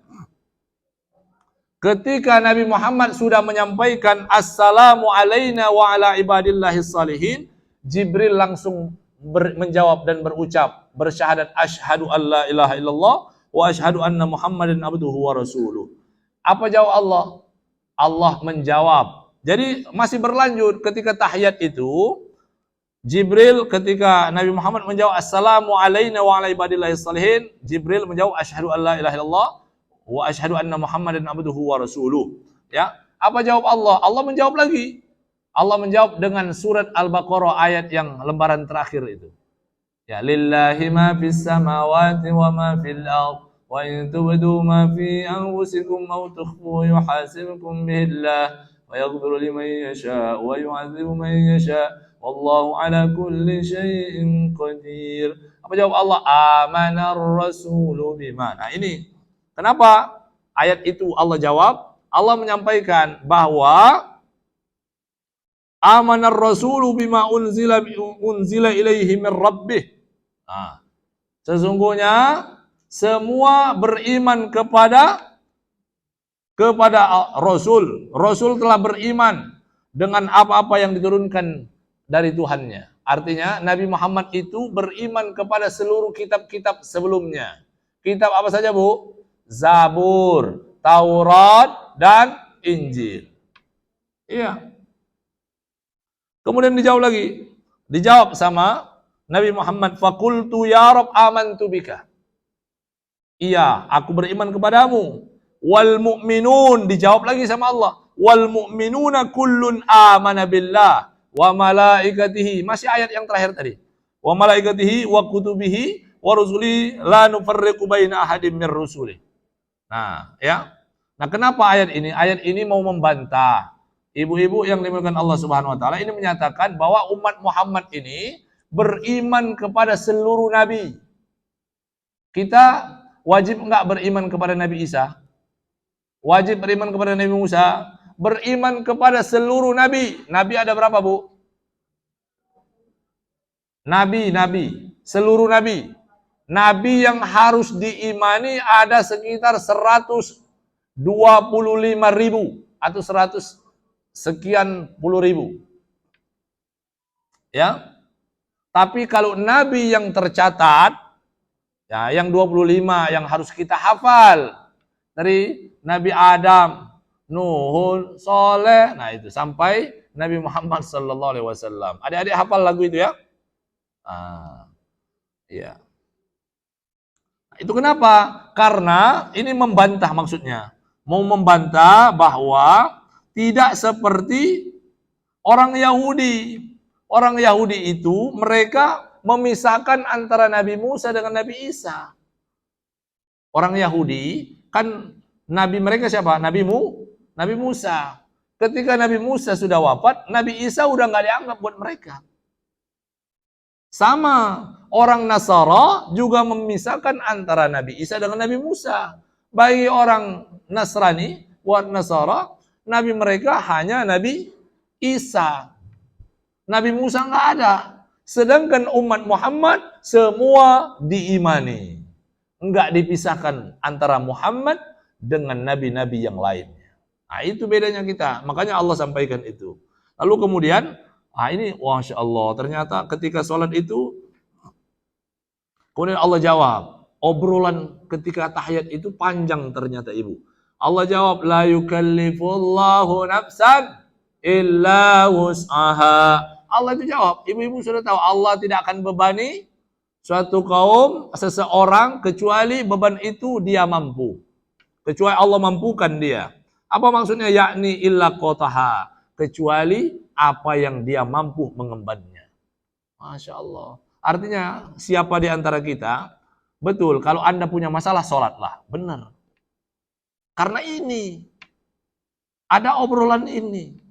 ketika Nabi Muhammad sudah menyampaikan assalamu alaina wa ala ibadillahis salihin, Jibril langsung menjawab dan berucap, bersyahadat asyhadu alla ilaha illallah wa asyhadu anna Muhammadan abduhu wa rasuluh. Apa jawab Allah? Allah menjawab. Jadi masih berlanjut ketika tahiyat itu, Jibril ketika Nabi Muhammad menjawab assalamu alaina wa ala ibadillahis salihin, Jibril menjawab asyhadu alla ilaha illallah wa asyhadu anna Muhammadan abduhu wa rasuluh. Ya. Apa jawab Allah? Allah menjawab lagi. Allah menjawab dengan surat Al-Baqarah ayat yang lembaran terakhir itu. Ya, lillahi ma fis samawati wa ma fil ard wa in tubdu ma fi anfusikum aw tukhfu yuhasibkum billah wa yaghfiru liman yasha wa yu'adzibu man yasha wallahu ala kulli syai'in qadir. Apa jawab Allah? Amanar rasulu bima. Nah, ini kenapa ayat itu Allah jawab? Allah menyampaikan bahwa amanar rasulu bima unzila ilaihi min rabbih. Nah, sesungguhnya semua beriman kepada Rasul. Rasul telah beriman dengan apa-apa yang diturunkan dari Tuhannya. Artinya Nabi Muhammad itu beriman kepada seluruh kitab-kitab sebelumnya. Kitab apa saja, Bu? Zabur, Taurat, dan Injil. Iya. Kemudian dijawab sama Nabi Muhammad, faqultu ya Rabb amantu bika. Iya, aku beriman kepadamu. Wal mu'minun, dijawab lagi sama Allah. Wal mu'minuna kullun amana billah wa malaikatihi. Masih ayat yang terakhir tadi. Wa malaikatihi wa kutubihi wa rusuli la nufarriqu baina ahadin mir rusuli. Nah, ya. Nah, kenapa ayat ini? Ayat ini mau membantah ibu-ibu yang dimuliakan Allah Subhanahu wa taala, ini menyatakan bahwa umat Muhammad ini beriman kepada seluruh nabi. Kita wajib enggak beriman kepada Nabi Isa? Wajib beriman kepada Nabi Musa? Beriman kepada seluruh nabi. Nabi ada berapa, Bu? Nabi, seluruh nabi. Nabi yang harus diimani ada sekitar 125.000 atau 100 sekian puluh ribu. Ya. Tapi kalau nabi yang tercatat, ya, yang 25 yang harus kita hafal dari Nabi Adam, Nuh, Soleh, nah itu sampai Nabi Muhammad sallallahu alaihi wasallam. Adik-adik hafal lagu itu ya? Iya. Itu kenapa? Karena ini membantah maksudnya. Mau membantah bahwa tidak seperti orang Yahudi. Orang Yahudi itu mereka memisahkan antara Nabi Musa dengan Nabi Isa. Orang Yahudi kan Nabi mereka siapa? Nabi Musa. Ketika Nabi Musa sudah wafat, Nabi Isa udah nggak dianggap buat mereka. Sama orang Nasara juga memisahkan antara Nabi Isa dengan Nabi Musa. Bagi orang Nasrani, buat Nasara, Nabi mereka hanya Nabi Isa. Nabi Musa nggak ada. Sedangkan umat Muhammad semua diimani. Enggak dipisahkan antara Muhammad dengan nabi-nabi yang lainnya. Nah, itu bedanya kita. Makanya Allah sampaikan itu. Lalu kemudian, ini Masya Allah, ternyata ketika sholat itu, kemudian Allah jawab. Obrolan ketika tahiyat itu panjang ternyata, Ibu. Allah jawab, la yukallifullahu nafsan illa wus'aha. Allah itu jawab, ibu-ibu sudah tahu, Allah tidak akan bebani suatu kaum, seseorang, kecuali beban itu dia mampu. Kecuali Allah mampukan dia. Apa maksudnya? Yakni illa qotaha. Kecuali apa yang dia mampu mengembannya. Masya Allah. Artinya, siapa di antara kita, betul, kalau Anda punya masalah, sholatlah. Benar. Karena ini, ada obrolan ini.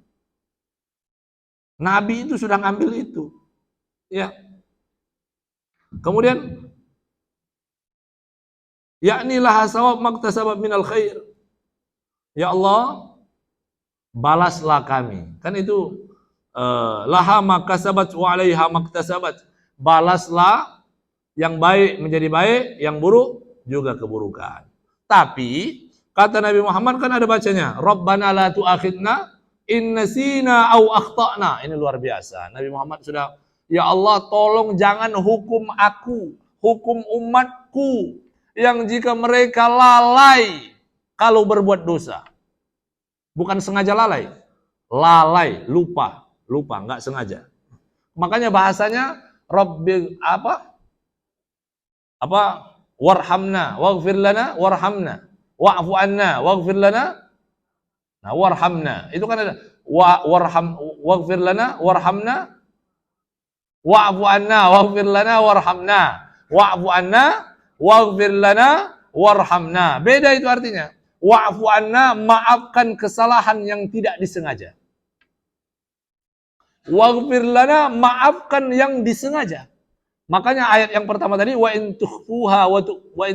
Nabi itu sudah ngambil itu. Ya. Kemudian yakni laha sawab maktasabab minal khair. Ya Allah, balaslah kami. Kan itu laha makasabat wa alaiha maktasabat. Balaslah yang baik menjadi baik, yang buruk juga keburukan. Tapi kata Nabi Muhammad kan ada bacanya, Rabbana la tu'akhidna in nasina au akhtana. Ini luar biasa. Nabi Muhammad sudah, ya Allah tolong jangan hukum aku, hukum umatku yang jika mereka lalai kalau berbuat dosa. Bukan sengaja lalai. Lalai, lupa, enggak sengaja. Makanya bahasanya Rabbi warhamna waghfir lana warhamna wa'fu anna waghfir lana. Nah, warhamna. Itu kan ada waghfir lana warhamna wa'fu anna waghfir lana warhamna wa'fu anna waghfir lana warhamna. Beda itu artinya. Wa'fu anna, maafkan kesalahan yang tidak disengaja. Waghfir lana, maafkan yang disengaja. Makanya ayat yang pertama tadi wa in tukhfuha wa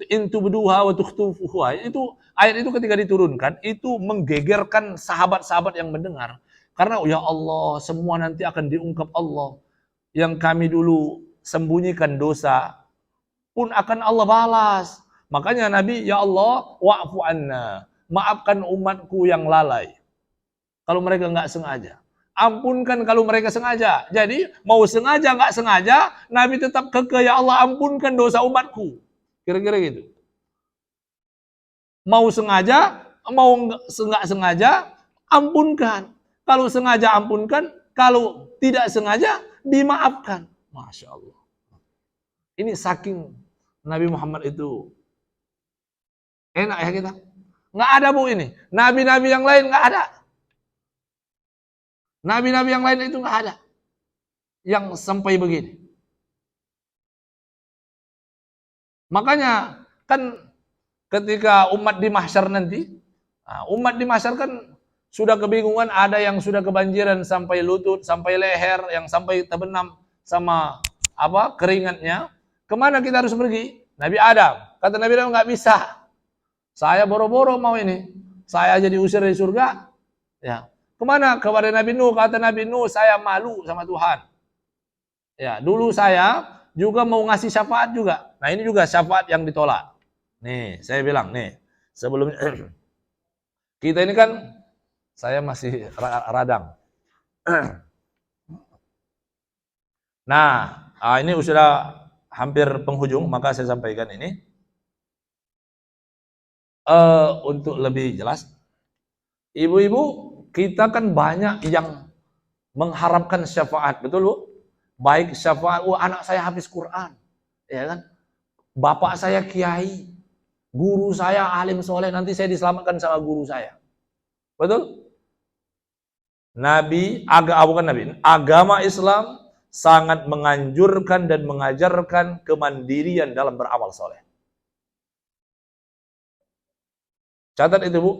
in tubduha wa tukhfuha, itu ayat itu ketika diturunkan itu menggegerkan sahabat-sahabat yang mendengar. Karena ya Allah, semua nanti akan diungkap Allah. Yang kami dulu sembunyikan dosa pun akan Allah balas. Makanya Nabi, ya Allah, wa'fu anna, maafkan umatku yang lalai. Kalau mereka nggak sengaja. Ampunkan kalau mereka sengaja. Jadi mau sengaja nggak sengaja, Nabi tetap kekeh, ya Allah ampunkan dosa umatku. Kira-kira gitu. Mau sengaja, mau nggak sengaja, ampunkan. Kalau sengaja ampunkan, kalau tidak sengaja dimaafkan. Masya Allah. Ini saking Nabi Muhammad itu enak ya kita. Nggak ada bu ini. Nabi-nabi yang lain nggak ada. Nabi-nabi yang lain itu nggak ada yang sampai begini. Makanya kan ketika umat di mahsyar nanti, umat di mahsyar kan sudah kebingungan, ada yang sudah kebanjiran sampai lutut, sampai leher, yang sampai terbenam sama keringatnya. Kemana kita harus pergi? Nabi Adam. Kata Nabi Adam, nggak bisa. Saya boro-boro mau ini. Saya aja diusir dari surga. Ya. Kemana? Kepada Nabi Nuh. Kata Nabi Nuh, saya malu sama Tuhan. Ya, dulu saya juga mau ngasih syafaat juga. Nah ini juga syafaat yang ditolak. Nih, saya bilang nih, sebelumnya kita ini kan, saya masih radang. Nah, ini sudah hampir penghujung, maka saya sampaikan ini. Untuk lebih jelas, ibu-ibu, kita kan banyak yang mengharapkan syafaat, betul bu? Baik syafaat, anak saya habis Quran, ya kan? Bapak saya kiai, guru saya alim soleh, nanti saya diselamatkan sama guru saya, betul? Agama Islam sangat menganjurkan dan mengajarkan kemandirian dalam beramal soleh. Catat itu bu,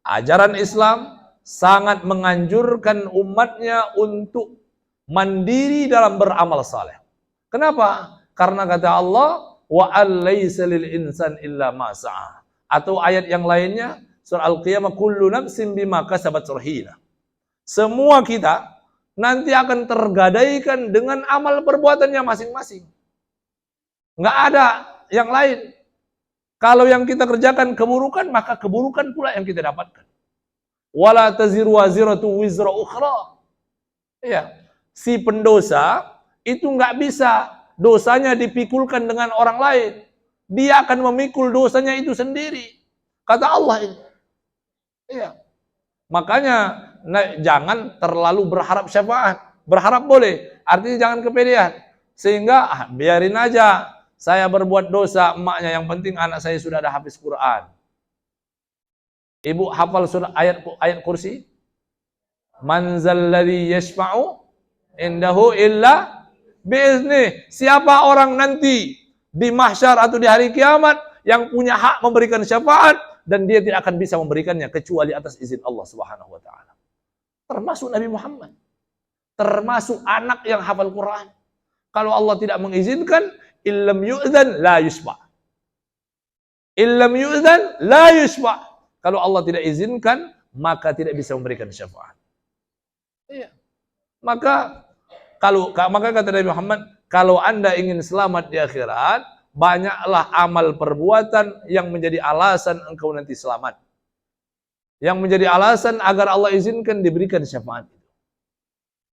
ajaran Islam sangat menganjurkan umatnya untuk mandiri dalam beramal saleh. Kenapa? Karena kata Allah, wa alaysa lil insan illa ma sa'a. Atau ayat yang lainnya, surah Al-Qiyamah, kullu nafsin bima kasabat rahina. Semua kita nanti akan tergadaikan dengan amal perbuatannya masing-masing. Nggak ada yang lain. Kalau yang kita kerjakan keburukan, maka keburukan pula yang kita dapatkan. Wala taziru waziratu wizra ukhra. Ya, si pendosa itu nggak bisa dosanya dipikulkan dengan orang lain. Dia akan memikul dosanya itu sendiri. Kata Allah ini. Iya. Makanya jangan terlalu berharap syafaat. Berharap boleh, artinya jangan kepedean. Sehingga biarin aja saya berbuat dosa, emaknya yang penting anak saya sudah ada hafiz Quran. Ibu hafal surah ayat kursi? Man zalladzi yashfa'u indahu illa bi'izni. Siapa orang nanti di mahsyar atau di hari kiamat yang punya hak memberikan syafaat dan dia tidak akan bisa memberikannya kecuali atas izin Allah Subhanahu wa taala. Termasuk Nabi Muhammad. Termasuk anak yang hafal Quran. Kalau Allah tidak mengizinkan, illam yu'dzan la yusfa'. Illam yu'dzan la yusfa'. Kalau Allah tidak izinkan, maka tidak bisa memberikan syafaat. Iya. Maka kata Nabi Muhammad, kalau Anda ingin selamat di akhirat, banyaklah amal perbuatan yang menjadi alasan engkau nanti selamat. Yang menjadi alasan agar Allah izinkan diberikan syafaat.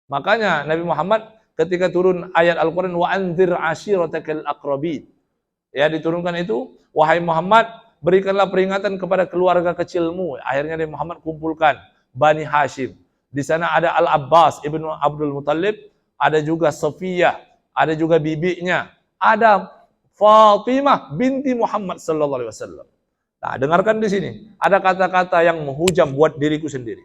Makanya Nabi Muhammad ketika turun ayat Al-Quran, wa anzir ashiratakal aqrabin. Ya, diturunkan itu, wahai Muhammad, berikanlah peringatan kepada keluarga kecilmu. Akhirnya Nabi Muhammad kumpulkan Bani Hashim. Di sana ada Al-Abbas ibnu Abdul Muttalib, ada juga Sofiyah, ada juga bibinya, ada Fatimah binti Muhammad sallallahu alaihi wasallam. Nah, dengarkan di sini, ada kata-kata yang menghujam buat diriku sendiri.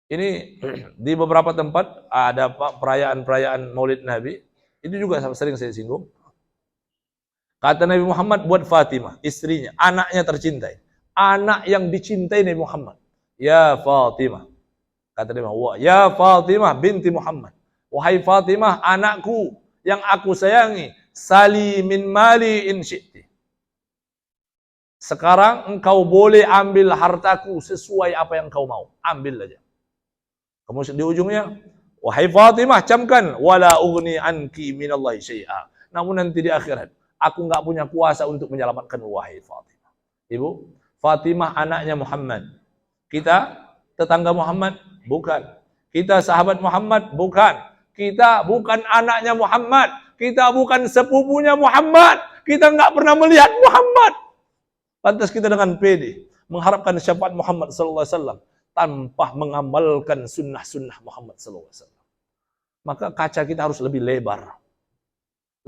Ini di beberapa tempat ada perayaan-perayaan Maulid Nabi, itu juga sering saya singgung. Kata Nabi Muhammad buat Fatimah, istrinya, anaknya tercintai. Anak yang dicintai Nabi Muhammad. Ya Fatimah. Kata Nabi Muhammad, ya Fatimah binti Muhammad. Wahai Fatimah, anakku yang aku sayangi. Sali min mali in syi'ti. Sekarang engkau boleh ambil hartaku sesuai apa yang kau mau. Ambil aja. Kemudian di ujungnya, wahai Fatimah, camkan, wala ughni anki minallahi syai'a. Namun nanti di akhirat, aku enggak punya kuasa untuk menyelamatkan wahai Fatimah. Ibu, Fatimah anaknya Muhammad. Kita tetangga Muhammad? Bukan. Kita sahabat Muhammad? Bukan. Kita bukan anaknya Muhammad. Kita bukan sepupunya Muhammad. Kita enggak pernah melihat Muhammad. Lantas kita dengan pede mengharapkan syafaat Muhammad sallallahu alaihi wasallam tanpa mengamalkan sunnah-sunnah Muhammad sallallahu alaihi wasallam. Maka kaca kita harus lebih lebar.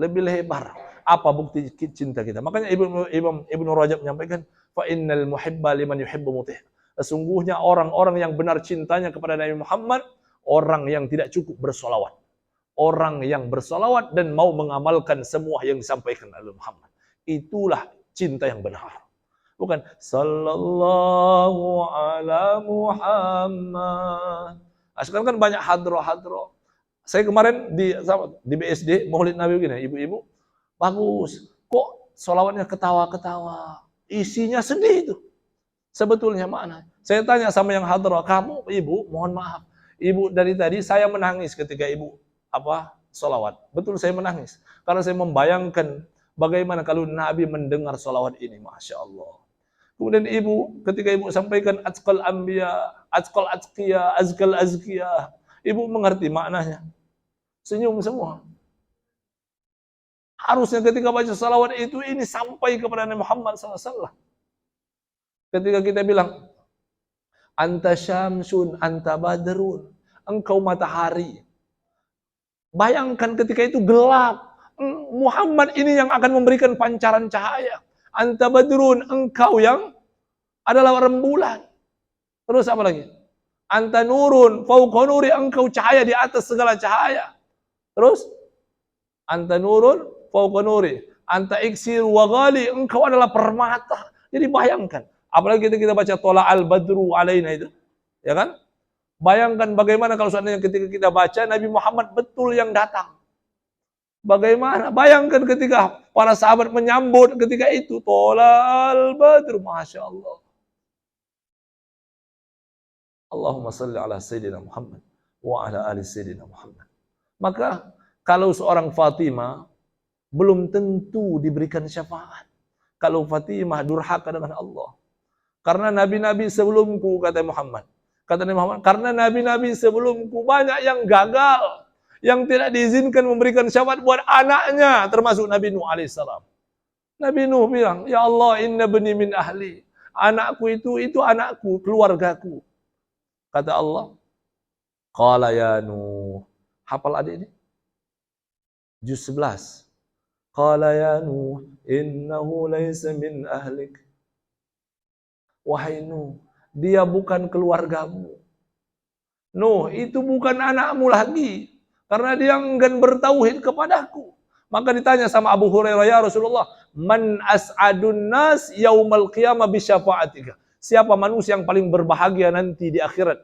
Lebih lebar. Apa bukti cinta kita? Makanya Ibnu Rajab menyampaikan, fa innal muhibba liman yuhibbu mutih. Sesungguhnya orang-orang yang benar cintanya kepada Nabi Muhammad, orang yang tidak cukup bersolawat. Orang yang bersolawat dan mau mengamalkan semua yang disampaikan oleh Muhammad. Itulah cinta yang benar. Bukan sallallahu ala Muhammad. Nah, sekarang kan banyak hadro-hadro. Saya kemarin di BSD Maulid Nabi begini, ibu-ibu, bagus. Kok solawatnya ketawa-ketawa? Isinya sedih itu. Sebetulnya mana? Saya tanya sama yang hadro, kamu ibu, mohon maaf. Ibu dari tadi saya menangis ketika ibu solawat. Betul saya menangis. Karena saya membayangkan bagaimana kalau Nabi mendengar solawat ini. Masya Allah. Kemudian ibu, ketika ibu sampaikan atqal anbiya, atqal atqiya, azkal azkiya, ibu mengerti maknanya. Senyum semua. Harusnya ketika baca salawat itu ini sampai kepada Nabi Muhammad SAW. Ketika kita bilang, anta syamsun, anta badrun, engkau matahari. Bayangkan ketika itu gelap. Muhammad ini yang akan memberikan pancaran cahaya. Anta badrun, engkau yang adalah rembulan. Terus apa lagi? Anta nurun, fauqa nuri, engkau cahaya di atas segala cahaya. Terus? Anta nurun, fauqa nuri. Anta iksir wa ghali, engkau adalah permata. Jadi bayangkan. Apalagi kita baca tola al-badru alaina itu. Ya kan? Bayangkan bagaimana kalau seandainya ketika kita baca Nabi Muhammad betul yang datang. Bagaimana? Bayangkan ketika para sahabat menyambut ketika itu. Tolal badru. Masya Allah. Allahumma salli ala Sayyidina Muhammad. Wa ala ali Sayyidina Muhammad. Maka kalau seorang Fatimah belum tentu diberikan syafaat. Kalau Fatimah durhaka dengan Allah. Karena nabi-nabi sebelumku, kata Muhammad. Kata Nabi Muhammad, karena nabi-nabi sebelumku banyak yang gagal. Yang tidak diizinkan memberikan syafaat buat anaknya, termasuk Nabi Nuh alaihissalam. Nabi Nuh bilang, ya Allah, inna bani min ahli. Anakku itu anakku, keluargaku. Kata Allah, qala ya Nuh. Hafal adik ini? Juz 11. Qala ya Nuh, innahu laysa min ahlik. Wahai Nuh, dia bukan keluargamu. Nuh, itu bukan anakmu lagi. Karena dia enggan bertauhid kepadaku. Maka ditanya sama Abu Hurairah, ya Rasulullah, man as'adun nas yaumal qiyamah bisyafa'atika. Siapa manusia yang paling berbahagia nanti di akhirat?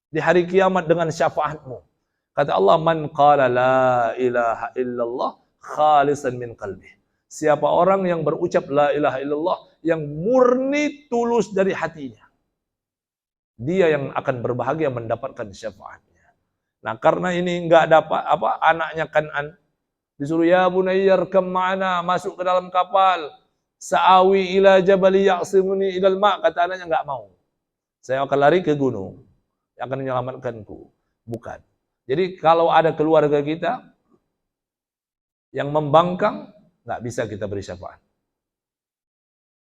Di hari kiamat dengan syafaatmu. Kata Allah, man qala la ilaha illallah khalisan min qalbi. Siapa orang yang berucap la ilaha illallah yang murni tulus dari hatinya. Dia yang akan berbahagia mendapatkan syafaatnya. Nah, karena ini enggak dapat anaknya Kan'an disuruh ya bunayyar kam ma'ana, masuk ke dalam kapal. Sa'awi ila jabali ya'simuni ilal ma', kata anaknya enggak mau. Saya akan lari ke gunung yang akan menyelamatkanku. Bukan. Jadi kalau ada keluarga kita yang membangkang, enggak bisa kita beri syafaat.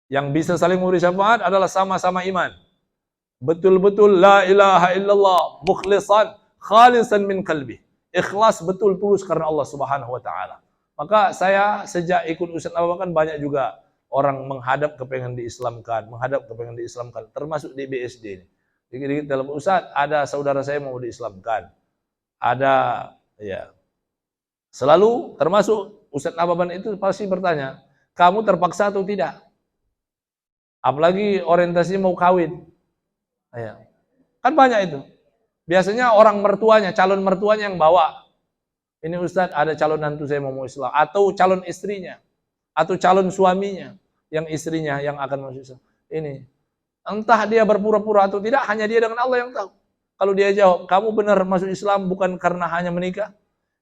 Yang bisa saling memberi syafaat adalah sama-sama iman. Betul-betul la ilaha illallah mukhlisan khalisan min qalbi. Ikhlas betul tulus karena Allah Subhanahu wa taala. Maka saya sejak ikut Ustaz Abu kan banyak juga orang menghadap kepengen diislamkan, termasuk di BSD ini. Dikit-dikit dalam, Ustaz, ada saudara saya mau diislamkan. Ada, ya. Selalu termasuk Ustaz Nababan itu pasti bertanya, kamu terpaksa atau tidak? Apalagi orientasi mau kawin. Ya. Kan banyak itu. Biasanya orang mertuanya, calon mertuanya yang bawa. Ini Ustaz, ada calon nantu saya mau Islam. Atau calon istrinya. Atau calon suaminya. Yang istrinya yang akan masuk Islam. Ini. Entah dia berpura-pura atau tidak, hanya dia dengan Allah yang tahu. Kalau dia jawab, kamu benar masuk Islam bukan karena hanya menikah.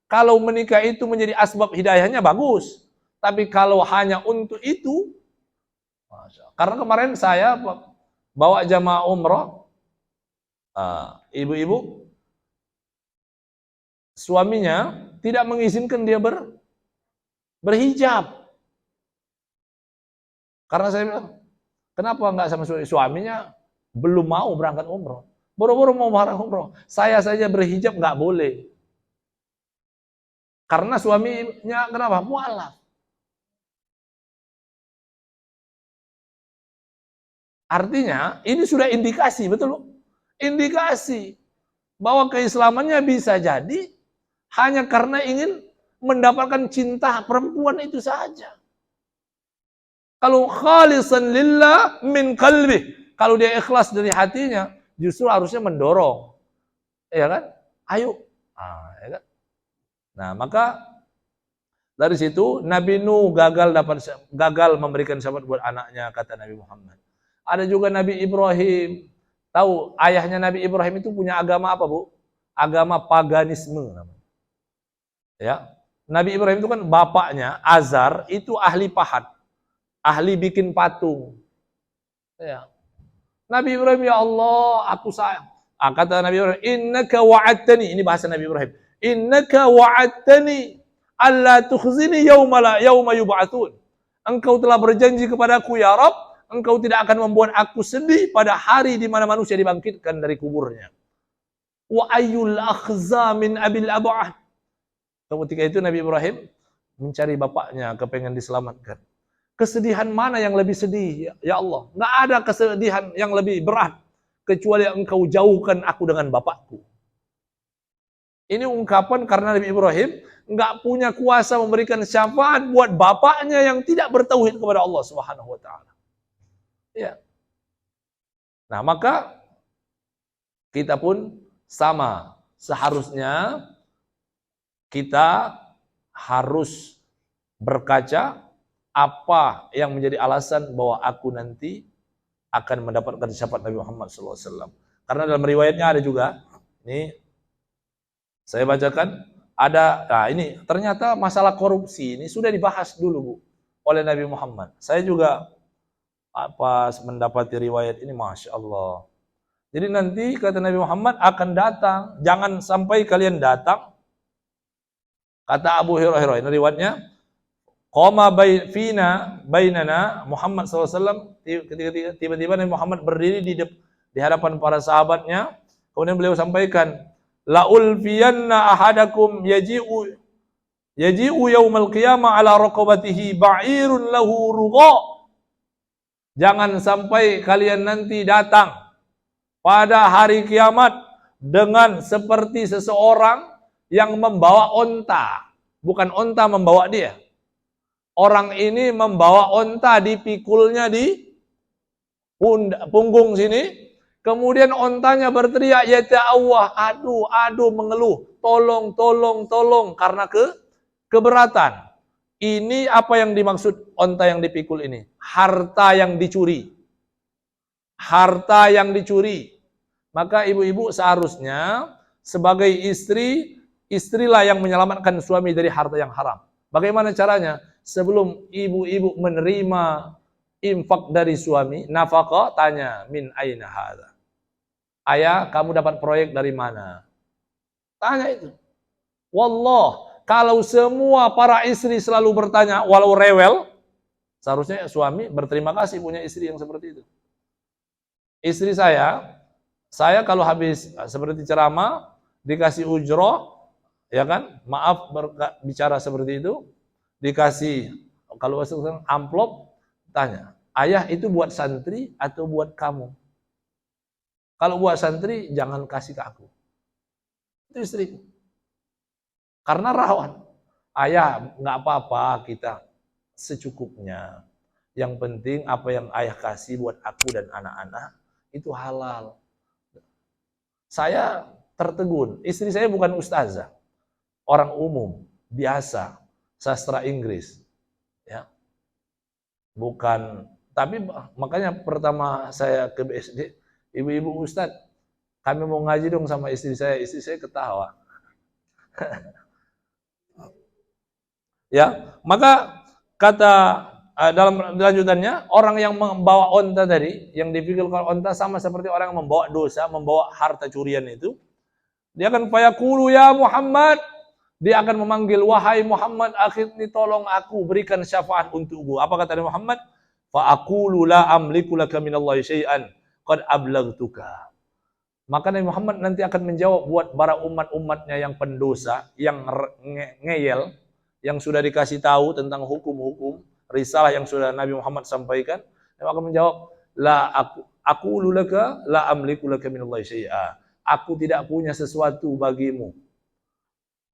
Kalau menikah itu menjadi asbab hidayahnya, bagus. Tapi kalau hanya untuk itu, karena kemarin saya bawa jamaah umroh, ibu-ibu, suaminya tidak mengizinkan dia berhijab. Karena saya bilang, kenapa enggak sama suaminya belum mau berangkat umroh? Boro-boro mau berangkat umroh. Saya saja berhijab enggak boleh. Karena suaminya kenapa? Mualaf. Artinya ini sudah indikasi, betul? Indikasi bahwa keislamannya bisa jadi hanya karena ingin mendapatkan cinta perempuan itu saja. Kalau khalisan lillah min qalbi, kalau dia ikhlas dari hatinya, justru harusnya mendorong. Ya kan? Ayo. Ya kan? Nah, maka dari situ Nabi Nuh gagal memberikan syafaat buat anaknya, kata Nabi Muhammad. Ada juga Nabi Ibrahim. Tahu ayahnya Nabi Ibrahim itu punya agama apa, Bu? Agama paganisme namanya. Ya. Nabi Ibrahim itu kan bapaknya Azar itu ahli pahat. Ahli bikin patung. Ya. Nabi Ibrahim, ya Allah, aku sayang. Kata Nabi Ibrahim, innaka wa'adtani. Ini bahasa Nabi Ibrahim. Innaka wa'adtani alla tukhzini yawma yub'atsun. Engkau telah berjanji kepadaku, ya Rabb, engkau tidak akan membuat aku sedih pada hari di mana manusia dibangkitkan dari kuburnya. Wa ayyul akhza min abil ab'ah. Ketika itu Nabi Ibrahim mencari bapaknya, kepengen diselamatkan. Kesedihan mana yang lebih sedih, ya Allah? Nggak ada kesedihan yang lebih berat kecuali engkau jauhkan aku dengan bapakku. Ini ungkapan karena Nabi Ibrahim nggak punya kuasa memberikan syafaat buat bapaknya yang tidak bertauhid kepada Allah Subhanahu wa taala. Ya. Nah, maka kita pun sama. Seharusnya kita harus berkaca apa yang menjadi alasan bahwa aku nanti akan mendapatkan syafaat Nabi Muhammad SAW. Karena dalam riwayatnya ada juga, ini saya bacakan, ada, nah ini ternyata masalah korupsi ini sudah dibahas dulu, Bu, oleh Nabi Muhammad. Saya juga pas mendapati riwayat ini, Masya Allah. Jadi nanti kata Nabi Muhammad akan datang, jangan sampai kalian datang. Kata Abu Hurairah, ini riwayatnya, qama bainana Muhammad SAW, ketika tiba-tiba Nabi Muhammad berdiri di hadapan para sahabatnya, kemudian beliau sampaikan, la ulfiyanna ahadakum yaji'u yaumal qiyamah ala raqabatihi ba'irun lahu rugha. Jangan sampai kalian nanti datang pada hari kiamat dengan seperti seseorang yang membawa onta. Bukan onta membawa dia. Orang ini membawa onta, dipikulnya di punggung sini. Kemudian ontanya berteriak, ya ta'awah, aduh, mengeluh. Tolong, karena keberatan. Ini apa yang dimaksud onta yang dipikul ini? Harta yang dicuri. Harta yang dicuri. Maka ibu-ibu seharusnya sebagai istri, istrilah yang menyelamatkan suami dari harta yang haram. Bagaimana caranya? Sebelum ibu-ibu menerima infak dari suami, nafkah, tanya, min aina hadza? Ayah, kamu dapat proyek dari mana? Tanya itu. Wallah, kalau semua para istri selalu bertanya, walau rewel, seharusnya suami berterima kasih punya istri yang seperti itu. Istri saya kalau habis seperti ceramah, dikasih ujroh, ya kan, maaf bicara seperti itu, dikasih, kalau amplop, tanya, ayah itu buat santri atau buat kamu? Kalau buat santri, jangan kasih ke aku. Itu istriku. Karena rawan. Ayah, nggak apa-apa kita secukupnya. Yang penting apa yang ayah kasih buat aku dan anak-anak, itu halal. Saya tertegun. Istri saya bukan ustazah. Orang umum, biasa. Sastra Inggris. Ya. Bukan. Tapi makanya pertama saya ke BSD, ibu-ibu ustaz, kami mau ngaji dong sama istri saya ketawa. Ya, maka kata dalam lanjutannya, orang yang membawa onta tadi, yang dipikirkan onta sama seperti orang yang membawa dosa, membawa harta curian itu, dia akan fayaqulu ya Muhammad, dia akan memanggil, wahai Muhammad, akhirni tolong aku, berikan syafaat untukku. Apa kata Muhammad? Fa aqulu la amliku laka minallahi syai'an qad ablaghtuka. Maka Nabi Muhammad nanti akan menjawab buat para umat-umatnya yang pendosa, yang ngeyel, yang sudah dikasih tahu tentang hukum-hukum, risalah yang sudah Nabi Muhammad sampaikan. Nabi akan menjawab, la aku laka la amliku laka minallahi syai'a. Aku tidak punya sesuatu bagimu.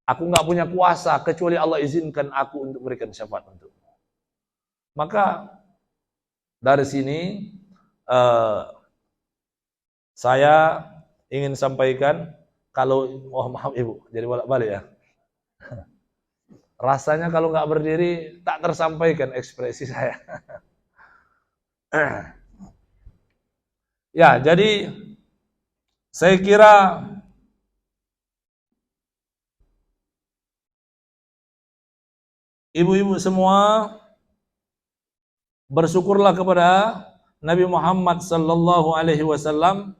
Aku nggak punya kuasa kecuali Allah izinkan aku untuk memberikan syafaat untukmu. Maka dari sini saya ingin sampaikan, kalau maaf Ibu, jadi bolak-balik ya. Rasanya kalau nggak berdiri tak tersampaikan ekspresi saya. Ya, jadi saya kira ibu-ibu semua bersyukurlah kepada Nabi Muhammad sallallahu alaihi wasallam,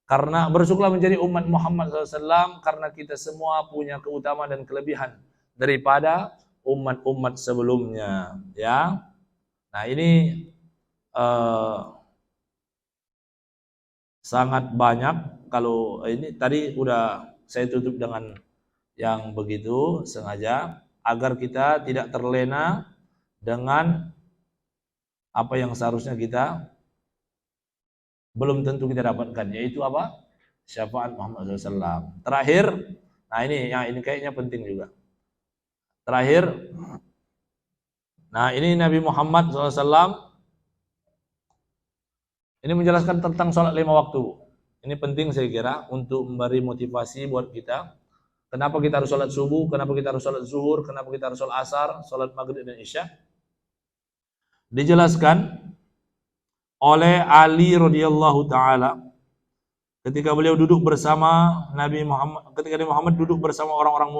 karena bersyukurlah menjadi umat Muhammad SAW, karena kita semua punya keutamaan dan kelebihan daripada umat-umat sebelumnya, ya. Nah, ini sangat banyak. Kalau ini tadi udah saya tutup dengan yang begitu sengaja agar kita tidak terlena dengan apa yang seharusnya kita belum tentu kita dapatkan, yaitu apa? Syafaat Muhammad SAW. Terakhir, nah ini kayaknya penting juga. Terakhir, nah ini Nabi Muhammad SAW ini menjelaskan tentang sholat 5 waktu. Ini penting saya kira untuk memberi motivasi buat kita. Kenapa kita harus sholat subuh, kenapa kita harus sholat zuhur, kenapa kita harus sholat asar, sholat maghrib dan isya. Dijelaskan oleh Ali radhiyallahu taala ketika beliau duduk bersama Nabi Muhammad, ketika Nabi Muhammad duduk bersama orang-orang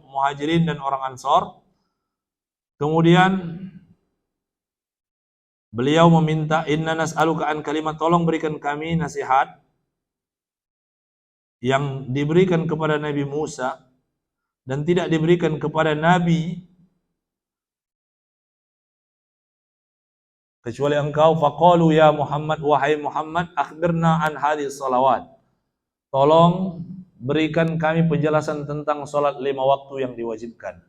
muhajirin dan orang Ansor, kemudian beliau meminta, inna nas'aluka an kalimat, tolong berikan kami nasihat yang diberikan kepada Nabi Musa dan tidak diberikan kepada Nabi kecuali engkau. Faqalu ya Muhammad, wahai Muhammad, akhbirna an hadhihi salawat. Tolong berikan kami penjelasan tentang salat 5 waktu yang diwajibkan.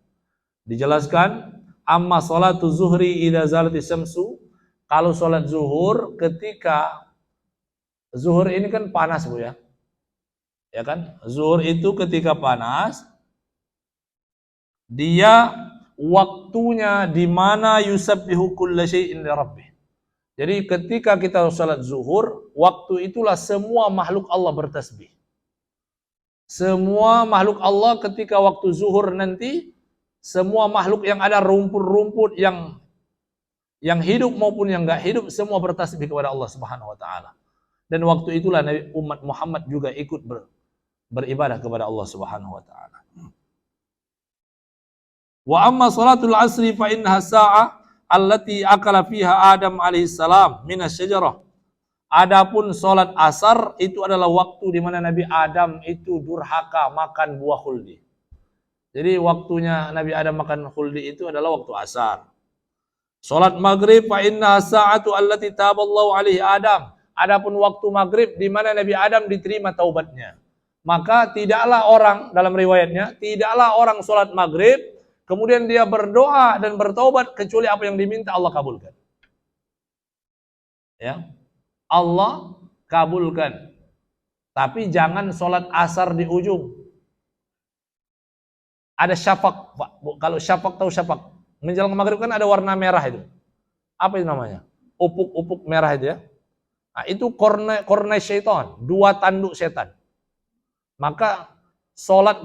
Dijelaskan, amma salatu zuhri idza zalatis syamsu, kalau salat zuhur ketika zuhur ini kan panas Bu ya. Ya kan? Zuhur itu ketika panas, dia waktunya di mana yusabbihu kullu syai'in li rabbih. Jadi ketika kita salat zuhur, waktu itulah semua makhluk Allah bertasbih. Semua makhluk Allah ketika waktu zuhur nanti, semua makhluk yang ada, rumput-rumput yang hidup maupun yang enggak hidup, semua bertasbih kepada Allah Subhanahu wa taala. Dan waktu itulah umat Muhammad juga ikut beribadah kepada Allah Subhanahu wa taala. Wa amma salatul asri fa innaha sa'ah allati akala fiha Adam alaihissalam minas syajarah. Adapun salat asar itu adalah waktu di mana Nabi Adam itu durhaka makan buah khuldi. Jadi waktunya Nabi Adam makan khuldi itu adalah waktu asar. Salat maghrib fa innaha sa'atu allati taballahu alaihi Adam. Adapun waktu maghrib di mana Nabi Adam diterima taubatnya. Maka tidaklah orang, dalam riwayatnya, tidaklah orang salat maghrib kemudian dia berdoa dan bertaubat kecuali apa yang diminta Allah kabulkan. Ya. Allah kabulkan. Tapi jangan sholat asar di ujung. Ada syafaq, Pak. Kalau syafaq, tahu syafaq? Menjelang maghrib kan ada warna merah itu. Apa itu namanya? Upuk-upuk merah itu ya. Nah, itu korne syaitan, 2 tanduk setan. Maka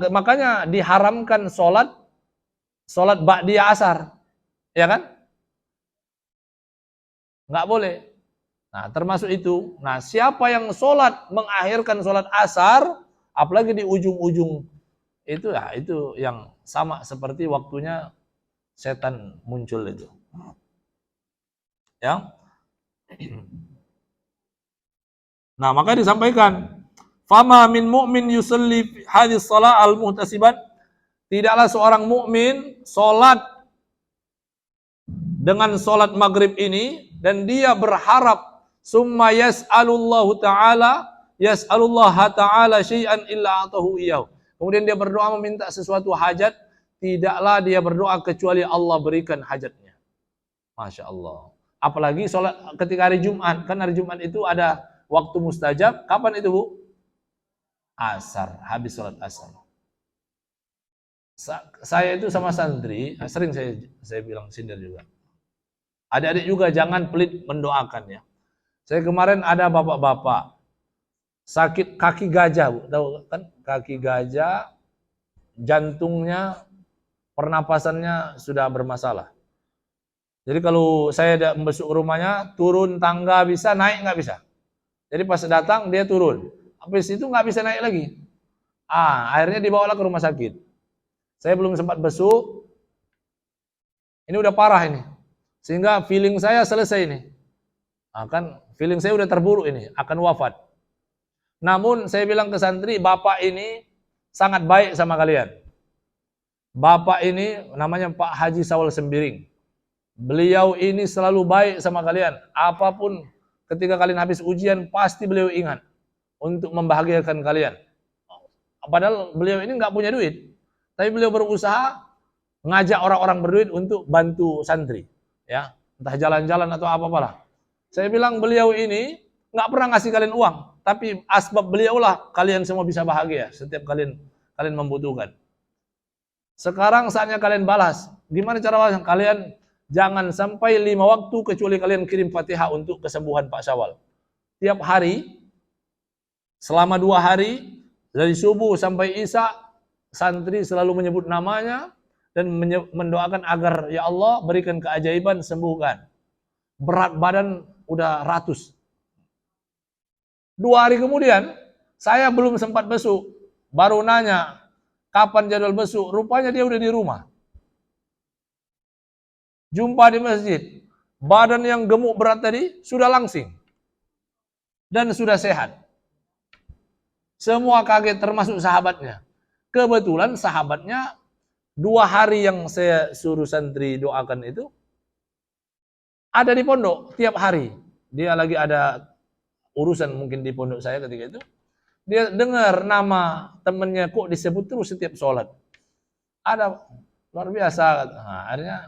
makanya diharamkan sholat ba'diyah asar. Ya kan? Nggak boleh. Nah, termasuk itu. Nah, siapa yang mengakhirkan sholat asar, apalagi di ujung-ujung itu, ya itu yang sama seperti waktunya setan muncul itu. Ya. Nah, maka disampaikan, fama min mu'min yusalli hadis shalah al-muhtasiban, tidaklah seorang mukmin salat dengan salat maghrib ini dan dia berharap summa yas'alullahu ta'ala syai'an illa atahu iyahu. Kemudian dia berdoa meminta sesuatu hajat, tidaklah dia berdoa kecuali Allah berikan hajatnya. Masya Allah. Apalagi sholat ketika hari Jumat, kan hari Jumat itu ada waktu mustajab. Kapan itu, Bu? Asar, habis sholat asar. Saya itu sama santri, sering saya bilang sindir juga. Adik-adik juga jangan pelit mendoakan ya. Saya kemarin ada bapak-bapak sakit kaki gajah, Bu. Tahu kan? Kaki gajah, jantungnya, pernapasannya sudah bermasalah. Jadi kalau saya masuk rumahnya, turun tangga bisa, naik nggak bisa. Jadi pas datang dia turun, habis itu nggak bisa naik lagi. Akhirnya dibawalah ke rumah sakit. Saya belum sempat besuk, ini udah parah ini. Sehingga feeling saya selesai ini. Kan feeling saya udah terburuk ini, akan wafat. Namun saya bilang ke santri, bapak ini sangat baik sama kalian. Bapak ini namanya Pak Haji Sawal Sembiring. Beliau ini selalu baik sama kalian. Apapun ketika kalian habis ujian, pasti beliau ingat untuk membahagiakan kalian. Padahal beliau ini nggak punya duit, tapi beliau berusaha ngajak orang-orang berduit untuk bantu santri, ya, entah jalan-jalan atau apa-apalah. Saya bilang beliau ini nggak pernah ngasih kalian uang, tapi asbab beliaulah kalian semua bisa bahagia setiap kalian membutuhkan. Sekarang saatnya kalian balas. Gimana cara balas? Kalian jangan sampai 5 waktu kecuali kalian kirim Fatihah untuk kesembuhan Pak Syawal. Tiap hari, selama 2 hari, dari subuh sampai isya, santri selalu menyebut namanya dan mendoakan agar ya Allah berikan keajaiban, sembuhkan. Berat badan udah 100. 2 hari kemudian, saya belum sempat besuk, baru nanya kapan jadwal besuk. Rupanya dia udah di rumah. Jumpa di masjid, badan yang gemuk berat tadi sudah langsing dan sudah sehat. Semua kaget termasuk sahabatnya. Kebetulan sahabatnya 2 hari yang saya suruh santri doakan itu ada di pondok tiap hari. Dia lagi ada urusan mungkin di pondok saya ketika itu. Dia dengar nama temannya kok disebut terus setiap sholat. Ada, luar biasa. Nah, akhirnya,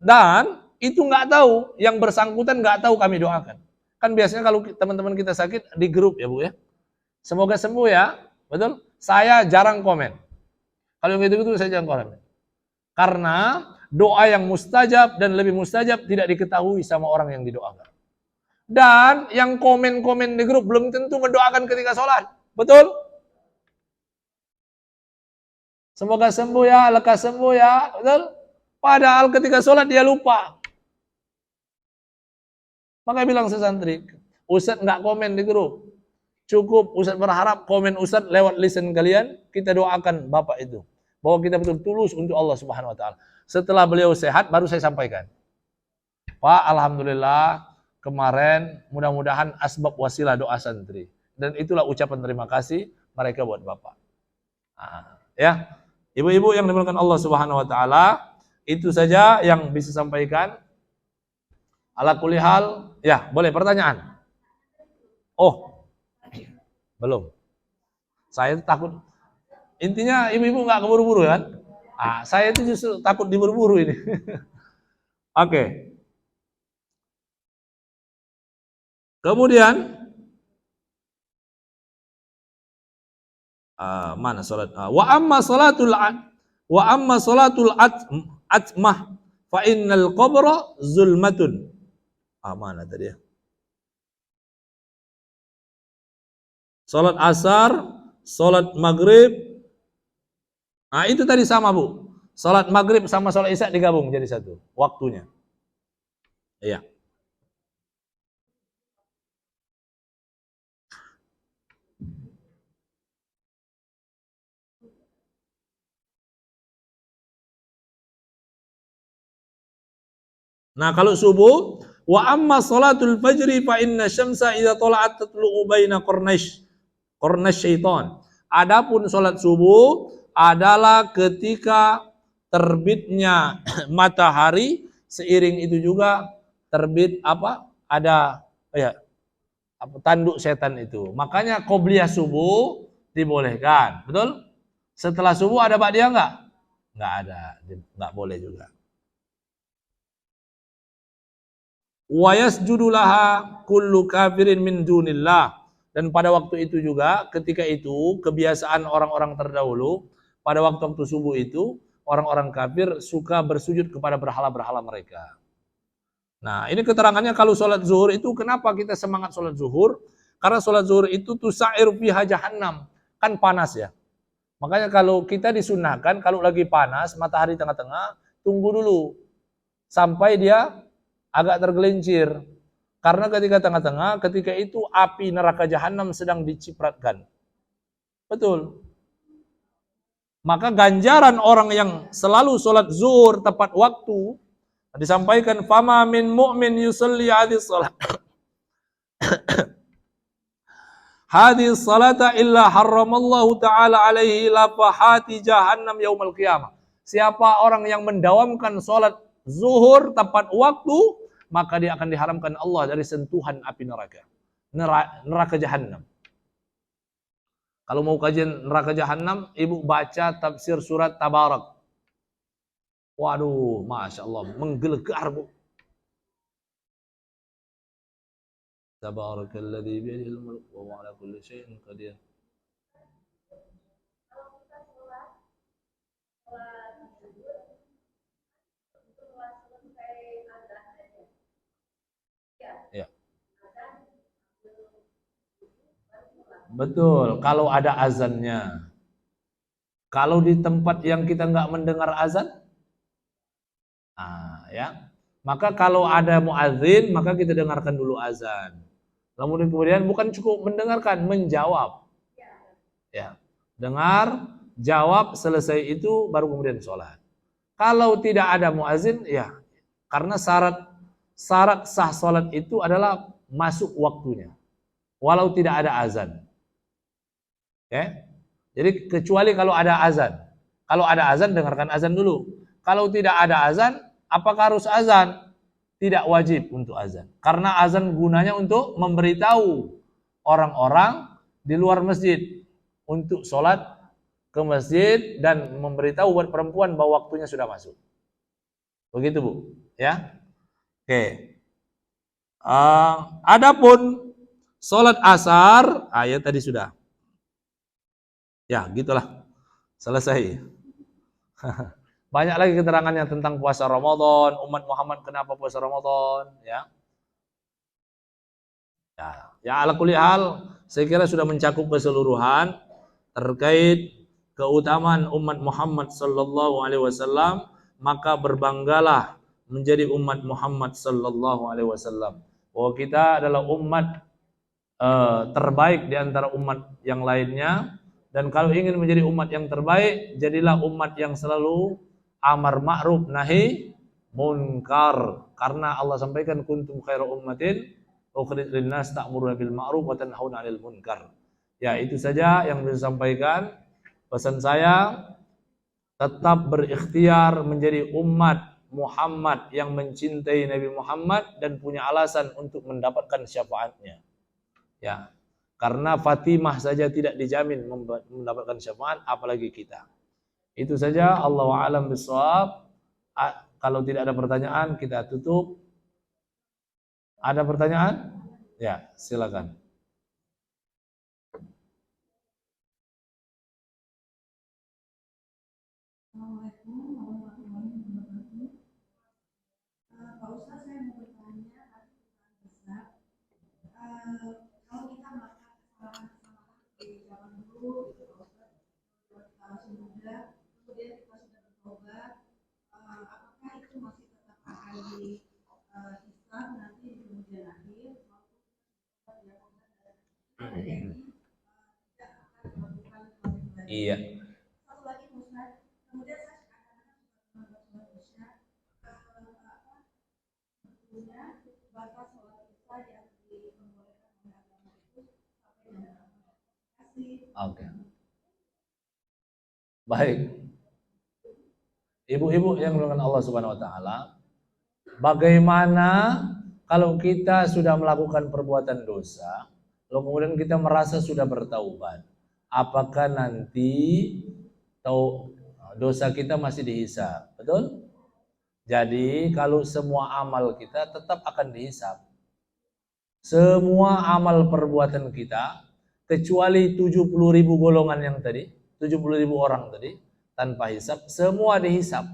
dan itu nggak tahu, yang bersangkutan nggak tahu kami doakan. Kan biasanya kalau teman-teman kita sakit di grup ya Bu ya. Semoga sembuh ya, betul? Saya jarang komen. Kalau yang gitu-gitu saya jarang komen. Karena doa yang mustajab dan lebih mustajab tidak diketahui sama orang yang didoakan. Dan yang komen-komen di grup belum tentu mendoakan ketika sholat. Betul? Semoga sembuh ya, lekas sembuh ya, betul? Padahal ketika sholat dia lupa. Maka bilang sesantri, Ustadz nggak komen di grup. Cukup Ustadz berharap komen Ustadz lewat lisan kalian, kita doakan Bapak itu. Bahwa kita betul tulus untuk Allah Subhanahu wa taala. Setelah beliau sehat baru saya sampaikan. Pak, alhamdulillah kemarin mudah-mudahan asbab wasilah doa santri. Dan itulah ucapan terima kasih mereka buat Bapak. Ya. Ibu-ibu yang dimuliakan Allah Subhanahu wa taala, itu saja yang bisa sampaikan. Ala kulli hal, ya, boleh pertanyaan. Oh, belum. Saya takut. Intinya ibu-ibu nggak keburu-buru kan? Saya itu justru takut diburu-buru ini. Oke. Kemudian Mana salat? Wa amma salatul atmah fa innal qabra zulmatun. Mana tadi ya? Salat asar, salat maghrib. Itu tadi sama, Bu. Salat maghrib sama salat isya digabung jadi satu waktunya. Iya. Nah, kalau subuh, wa amma salatul fajri fa inna syamsa idza tala'at tatlu'u baina qarnash syaitan. Adapun salat subuh adalah ketika terbitnya matahari, seiring itu juga terbit ada tanduk setan itu. Makanya qobliyah subuh dibolehkan, betul? Setelah subuh ada ba'diyah enggak? Enggak ada, enggak boleh juga. Wa yasjudu laha kullu kafirin min dunillah. Dan pada waktu itu juga, ketika itu kebiasaan orang-orang terdahulu, pada waktu subuh itu orang-orang kafir suka bersujud kepada berhala-berhala mereka. Nah, ini keterangannya kalau sholat zuhur itu kenapa kita semangat sholat zuhur? Karena sholat zuhur itu tusa'ir fiha jahannam, kan panas ya. Makanya kalau kita disunahkan, kalau lagi panas, matahari tengah-tengah, tunggu dulu sampai dia agak tergelincir. Karena ketika tengah-tengah, ketika itu api neraka jahanam sedang dicipratkan. Betul. Maka ganjaran orang yang selalu sholat zuhur tepat waktu, disampaikan, fama min mu'min yusalli hadis salat. Hadis salata illa harramallahu ta'ala alaihi lafahati jahannam yaumal qiyamah. Siapa orang yang mendawamkan sholat zuhur tepat waktu, maka dia akan diharamkan Allah dari sentuhan api neraka. Neraka jahanam. Kalau mau kajian neraka jahanam, ibu baca tafsir surat Tabarak. Waduh, Masya Allah, menggelegar, Bu. Tabarakalladzi biyadihil mulk wa huwa ala kulli syai'in qadir. Ya. Betul, kalau ada azannya. Kalau di tempat yang kita nggak mendengar azan, ya, maka kalau ada muadzin, maka kita dengarkan dulu azan. Kemudian bukan cukup mendengarkan, menjawab. Ya, dengar, jawab, selesai itu baru kemudian sholat. Kalau tidak ada muadzin, ya, karena syarat sah sholat itu adalah masuk waktunya, walau tidak ada azan. Oke? Jadi kecuali kalau ada azan. Kalau ada azan, dengarkan azan dulu. Kalau tidak ada azan, apakah harus azan? Tidak wajib untuk azan. Karena azan gunanya untuk memberitahu orang-orang di luar masjid untuk sholat ke masjid dan memberitahu buat perempuan bahwa waktunya sudah masuk. Begitu, Bu. Ya. Oke. Adapun sholat asar, ya tadi sudah. Ya, gitulah. Selesai. Banyak lagi keterangannya tentang puasa Ramadan, umat Muhammad kenapa puasa Ramadan, ya. Ala kulli hal, saya kira sudah mencakup keseluruhan terkait keutamaan umat Muhammad sallallahu alaihi wasallam, maka berbanggalah menjadi umat Muhammad sallallahu alaihi wasallam. Bahwa kita adalah umat terbaik di antara umat yang lainnya, dan kalau ingin menjadi umat yang terbaik, jadilah umat yang selalu amar ma'ruf nahi munkar. Karena Allah sampaikan kuntum khairu ummatin ukhrijat lin-nas ta'muruna bil ma'ruf wa tanhauna 'anil munkar. Ya, itu saja yang bisa sampaikan. Pesan saya, tetap berikhtiar menjadi umat Muhammad yang mencintai Nabi Muhammad dan punya alasan untuk mendapatkan syafaatnya. Ya, karena Fatimah saja tidak dijamin mendapatkan syafaat, apalagi kita. Itu saja, Allahu a'lam bishawab. Kalau tidak ada pertanyaan, kita tutup. Ada pertanyaan? Ya, silakan. Assalamualaikum warahmatullahi wabarakatuh. Pak Ustadz, saya mau bertanya ada pertanyaan besar. Kalau kita melakukan kesalahan-kesalahan di zaman dulu, gitu Pak Ustadz, kita masih muda, kemudian kita sudah bertobat, apakah itu masih tetap akan dihisab nanti di kemudian akhir, maupun kita sudah bertobat tidak akan melakukan kembali lagi? Iya. Satu lagi Pak Ustadz, kemudian saya kadang-kadang suka membuat isya, sebetulnya batas sholat isya yang diperbolehkan oleh agama itu sampai dengan apa? Kasih. Oke. Baik. Ibu-ibu yang dimuliakan Allah Subhanahu wa taala, bagaimana kalau kita sudah melakukan perbuatan dosa, lalu kemudian kita merasa sudah bertaubat? Apakah nanti dosa kita masih dihisab? Betul? Jadi kalau semua amal kita tetap akan dihisab. Semua amal perbuatan kita, kecuali 70.000 golongan yang tadi, 70.000 orang tadi, tanpa hisab, semua dihisab.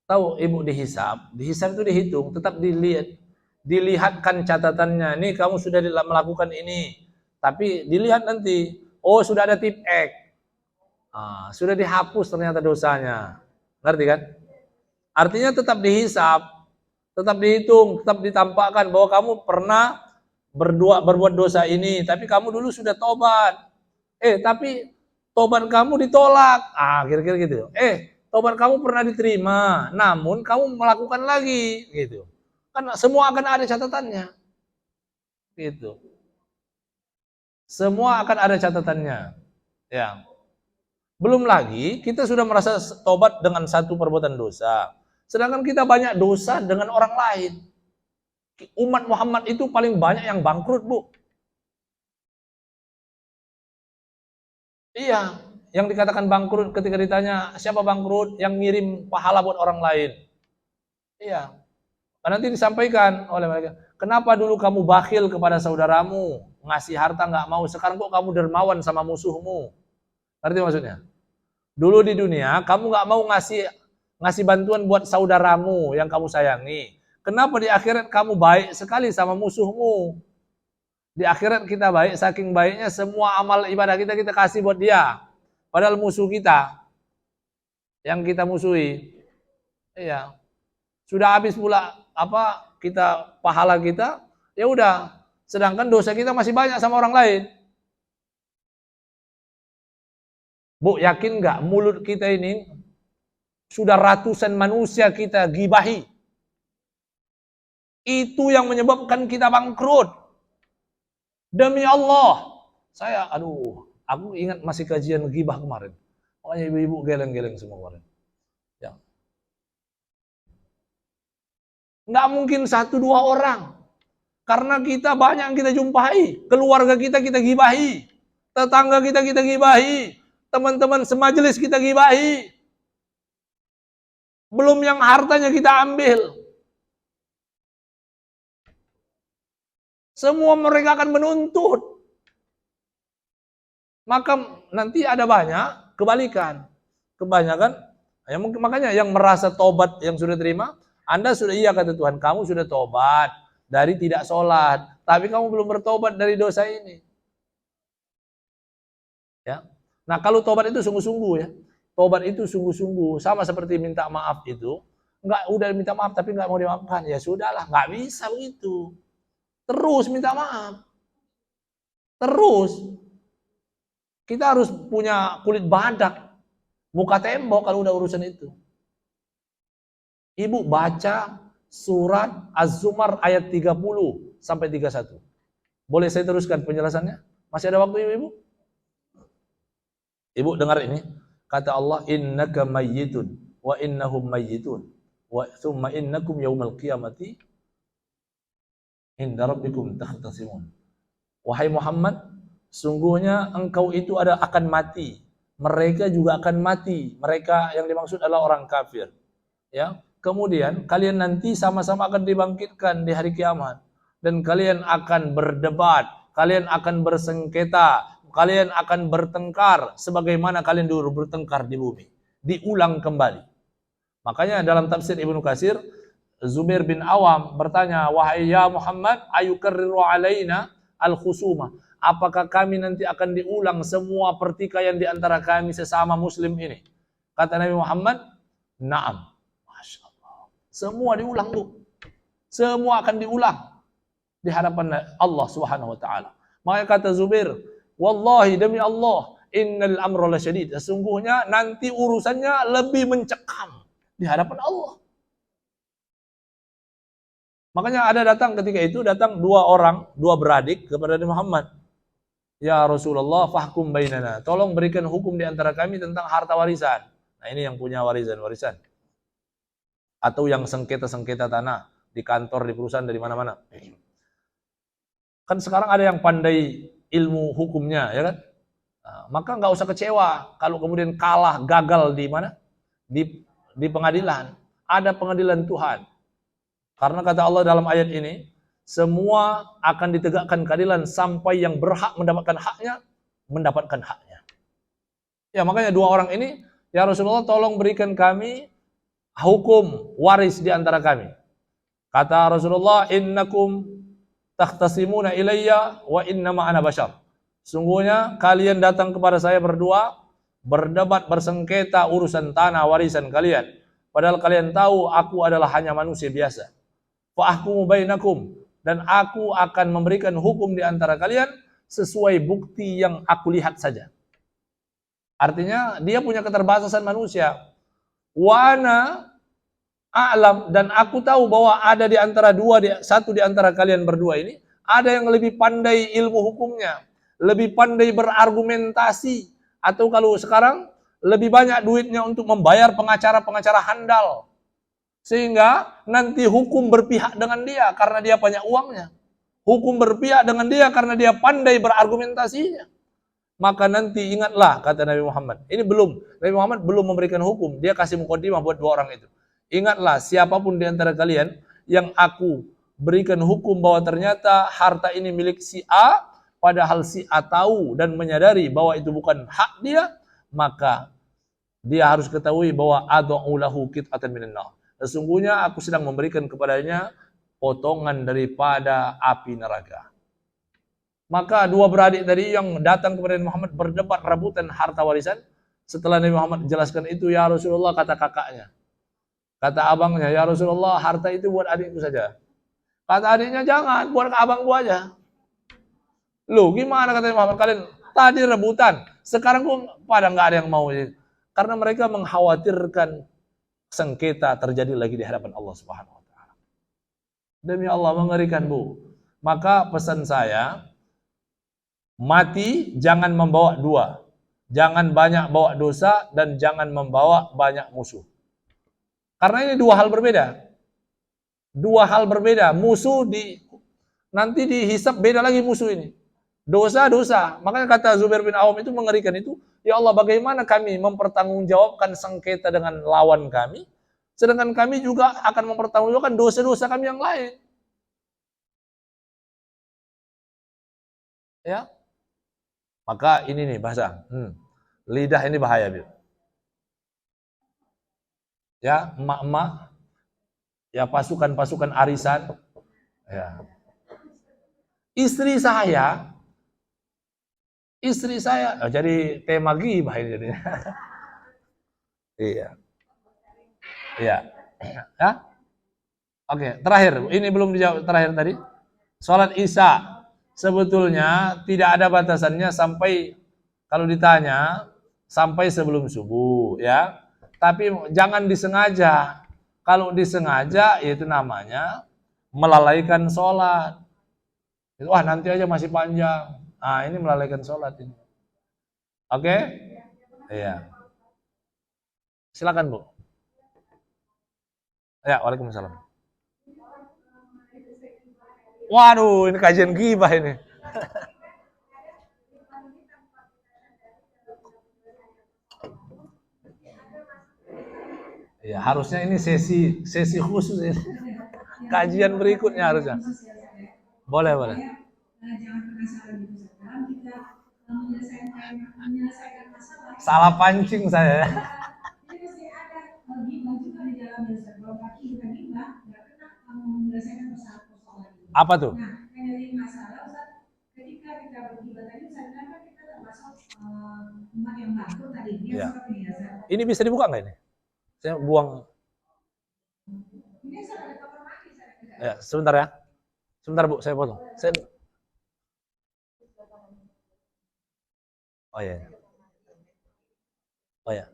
Tahu ibu dihisab itu dihitung, tetap dilihatkan catatannya. Nih kamu sudah melakukan ini, tapi dilihat nanti, oh sudah ada tip X, sudah dihapus ternyata dosanya, ngerti kan? Artinya tetap dihisab, tetap dihitung, tetap ditampakkan bahwa kamu pernah berbuat dosa ini, tapi kamu dulu sudah tobat. Tapi tobat kamu ditolak. Kira-kira gitu. Tobat kamu pernah diterima, namun kamu melakukan lagi, gitu. Kan semua akan ada catatannya. Gitu. Semua akan ada catatannya. Ya. Belum lagi kita sudah merasa tobat dengan satu perbuatan dosa. Sedangkan kita banyak dosa dengan orang lain. Umat Muhammad itu paling banyak yang bangkrut, Bu. Iya, yang dikatakan bangkrut ketika ditanya siapa bangkrut, yang ngirim pahala buat orang lain. Iya. Nanti disampaikan oleh mereka, kenapa dulu kamu bakhil kepada saudaramu, ngasih harta nggak mau, sekarang kok kamu dermawan sama musuhmu? Ngerti maksudnya? Dulu di dunia kamu nggak mau ngasih bantuan buat saudaramu yang kamu sayangi. Kenapa di akhirat kamu baik sekali sama musuhmu? Di akhirat kita baik, saking baiknya semua amal ibadah kita kasih buat dia. Padahal musuh kita yang kita musuhi, iya, sudah habis pula pahala kita, ya udah. Sedangkan dosa kita masih banyak sama orang lain. Bu, yakin nggak mulut kita ini sudah ratusan manusia kita gibahi? Itu yang menyebabkan kita bangkrut. Demi Allah, aku ingat masih kajian gibah kemarin. Makanya ibu-ibu geleng-geleng semua kemarin. Ya. Nggak mungkin 1-2 orang. Karena kita banyak yang kita jumpai. Keluarga kita gibahi. Tetangga kita gibahi. Teman-teman semajelis kita gibahi. Belum yang hartanya kita ambil. Semua mereka akan menuntut. Maka nanti ada banyak kebalikan. Kebanyakan, makanya yang merasa tobat yang sudah terima, Anda sudah, iya kata Tuhan, kamu sudah tobat dari tidak sholat, tapi kamu belum bertobat dari dosa ini. Ya. Nah kalau tobat itu sungguh-sungguh ya, tobat itu sungguh-sungguh, sama seperti minta maaf itu, udah minta maaf tapi nggak mau dimaafkan, ya sudahlah, nggak bisa begitu. Terus minta maaf. Terus. Kita harus punya kulit badak. Muka tembok kalau udah urusan itu. Ibu baca surat Az-Zumar ayat 30 sampai 31. Boleh saya teruskan penjelasannya? Masih ada waktu ibu? Ibu dengar ini. Kata Allah, innaka mayyitun wa innahum mayyitun wa thumma innakum yaumal qiyamati inda rabbikum takhtasimun. Wahai Muhammad, sungguhnya engkau itu akan mati. Mereka juga akan mati. Mereka yang dimaksud adalah orang kafir. Ya. Kemudian kalian nanti sama-sama akan dibangkitkan di hari kiamat dan kalian akan berdebat, kalian akan bersengketa, kalian akan bertengkar sebagaimana kalian dulu bertengkar di bumi. diulang kembali. Makanya dalam tafsir Ibnu Katsir, Zubair bin Awam bertanya, wahai ya Muhammad, ayukarriru alaina al-khusuma. Apakah kami nanti akan diulang semua pertikaian di antara kami sesama muslim ini? Kata Nabi Muhammad, na'am. Masya Allah. Semua diulang, Bu. Semua akan diulang di hadapan Allah Subhanahu wa taala. Maka kata Zubair, wallahi demi Allah, innal amra lasyadid. Sesungguhnya nanti urusannya lebih mencekam di hadapan Allah. Makanya ada datang ketika itu dua beradik kepada Nabi Muhammad. Ya Rasulullah, fahkum bainana. Tolong berikan hukum di antara kami tentang harta warisan. Nah, ini yang punya warisan. Atau yang sengketa-sengketa tanah di kantor, di perusahaan, dari mana-mana. Kan sekarang ada yang pandai ilmu hukumnya, ya kan? Nah, maka nggak usah kecewa kalau kemudian kalah, gagal di mana? Di pengadilan. Ada pengadilan Tuhan. Karena kata Allah dalam ayat ini, semua akan ditegakkan keadilan sampai yang berhak mendapatkan haknya. Ya, makanya dua orang ini, ya Rasulullah, tolong berikan kami hukum waris di antara kami. Kata Rasulullah, innakum takhtasimuna ilayya wa innama ana bashar. Sungguhnya kalian datang kepada saya berdua, berdebat, bersengketa urusan tanah warisan kalian. Padahal kalian tahu aku adalah hanya manusia biasa. Fa ahkumu bainakum, dan aku akan memberikan hukum di antara kalian sesuai bukti yang aku lihat saja. Artinya dia punya keterbatasan manusia. Wa ana a'lam, dan aku tahu bahwa ada satu di antara kalian berdua ini ada yang lebih pandai ilmu hukumnya, lebih pandai berargumentasi, atau kalau sekarang lebih banyak duitnya untuk membayar pengacara-pengacara handal. Sehingga nanti hukum berpihak dengan dia karena dia banyak uangnya. Hukum berpihak dengan dia karena dia pandai berargumentasinya. Maka nanti ingatlah, kata Nabi Muhammad. Nabi Muhammad belum memberikan hukum. Dia kasih mukadimah buat dua orang itu. Ingatlah, siapapun di antara kalian yang aku berikan hukum bahwa ternyata harta ini milik si A, padahal si A tahu dan menyadari bahwa itu bukan hak dia, maka dia harus ketahui bahwa ad'u lahu qit'atan minan nar. Sesungguhnya aku sedang memberikan kepadanya potongan daripada api neraka. Maka dua beradik tadi yang datang kepada Nabi Muhammad berdebat rebutan harta warisan. Setelah Nabi Muhammad jelaskan itu, ya Rasulullah, kata kakaknya, kata abangnya, ya Rasulullah, harta itu buat adikku saja. Kata adiknya, jangan, buat abangku aja. Loh, gimana, kata Nabi Muhammad, kalian tadi rebutan, sekarang kok pada nggak ada yang mau. Karena mereka mengkhawatirkan sengketa terjadi lagi di hadapan Allah Subhanahu wa taala. Demi Allah, mengerikan, Bu. Maka pesan saya, mati jangan membawa dua. Jangan banyak bawa dosa dan jangan membawa banyak musuh. Karena ini dua hal berbeda. Dua hal berbeda. Musuh nanti dihisap beda lagi musuh ini. Dosa. Makanya kata Zubair bin Awam itu mengerikan itu. Ya Allah, bagaimana kami mempertanggungjawabkan sengketa dengan lawan kami, sedangkan kami juga akan mempertanggungjawabkan dosa-dosa kami yang lain. Ya. Maka ini nih bahasa. Lidah ini bahaya, Bil. Ya, emak-emak, ya pasukan-pasukan arisan. Ya. Istri saya, jadi tema ghibah ini jadinya. Iya. Iya. Ya? Oke, terakhir. Ini belum dijawab terakhir tadi. Salat Isya sebetulnya tidak ada batasannya sampai, kalau ditanya, sampai sebelum subuh, ya. Tapi jangan disengaja. Kalau disengaja, itu namanya melalaikan sholat. Wah, nanti aja masih panjang. Ah, ini melalaikan sholat ini. Oke? Iya. Silakan, Bu. Ya, waalaikumsalam. Waduh, ini kajian ghibah ini. Ya, harusnya ini sesi khusus ini. Kajian berikutnya harusnya. Boleh. Jangan penasaran gitu. Dalam kita menyelesaikan masalah. Salah pancing saya. Jadi gibah juga di dalamnya. Kalau kaki kita gibah, nggak kena menyelesaikan persoalan ini. Apa tuh? Nah, yang jadi masalah Ustaz, ketika kita bergibah tadi, Ustaz kan kita termasuk umat yang bangkrut tadi. Dia Ya. seperti biasa. Ini bisa dibuka nggak ini? Saya buang. Ini Ustaz ada kamar mandi, Ustaz. Ya, sebentar ya. Sebentar Bu, saya potong. Oh ya. Oh ya.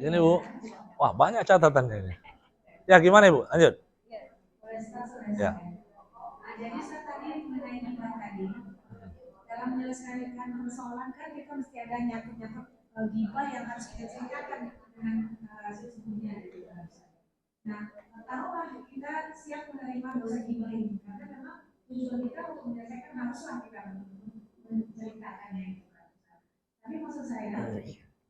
Ini Bu. Wah, banyak catatannya ini. Ya, gimana Ibu? Lanjut. Ya. Nah, jadi Ustaz tadi mengenai gibah tadi, dalam menyelesaikan persoalan kan kita mesti ada nyatut-nyatut gibah yang harus kita selesaikan dengan sesungguhnya gitu. Nah, taruhlah kita siap menerima dosa gibah ini karena memang tujuan kita untuk menyelesaikan haruslah kita menceritakannya itu. Tapi maksud saya,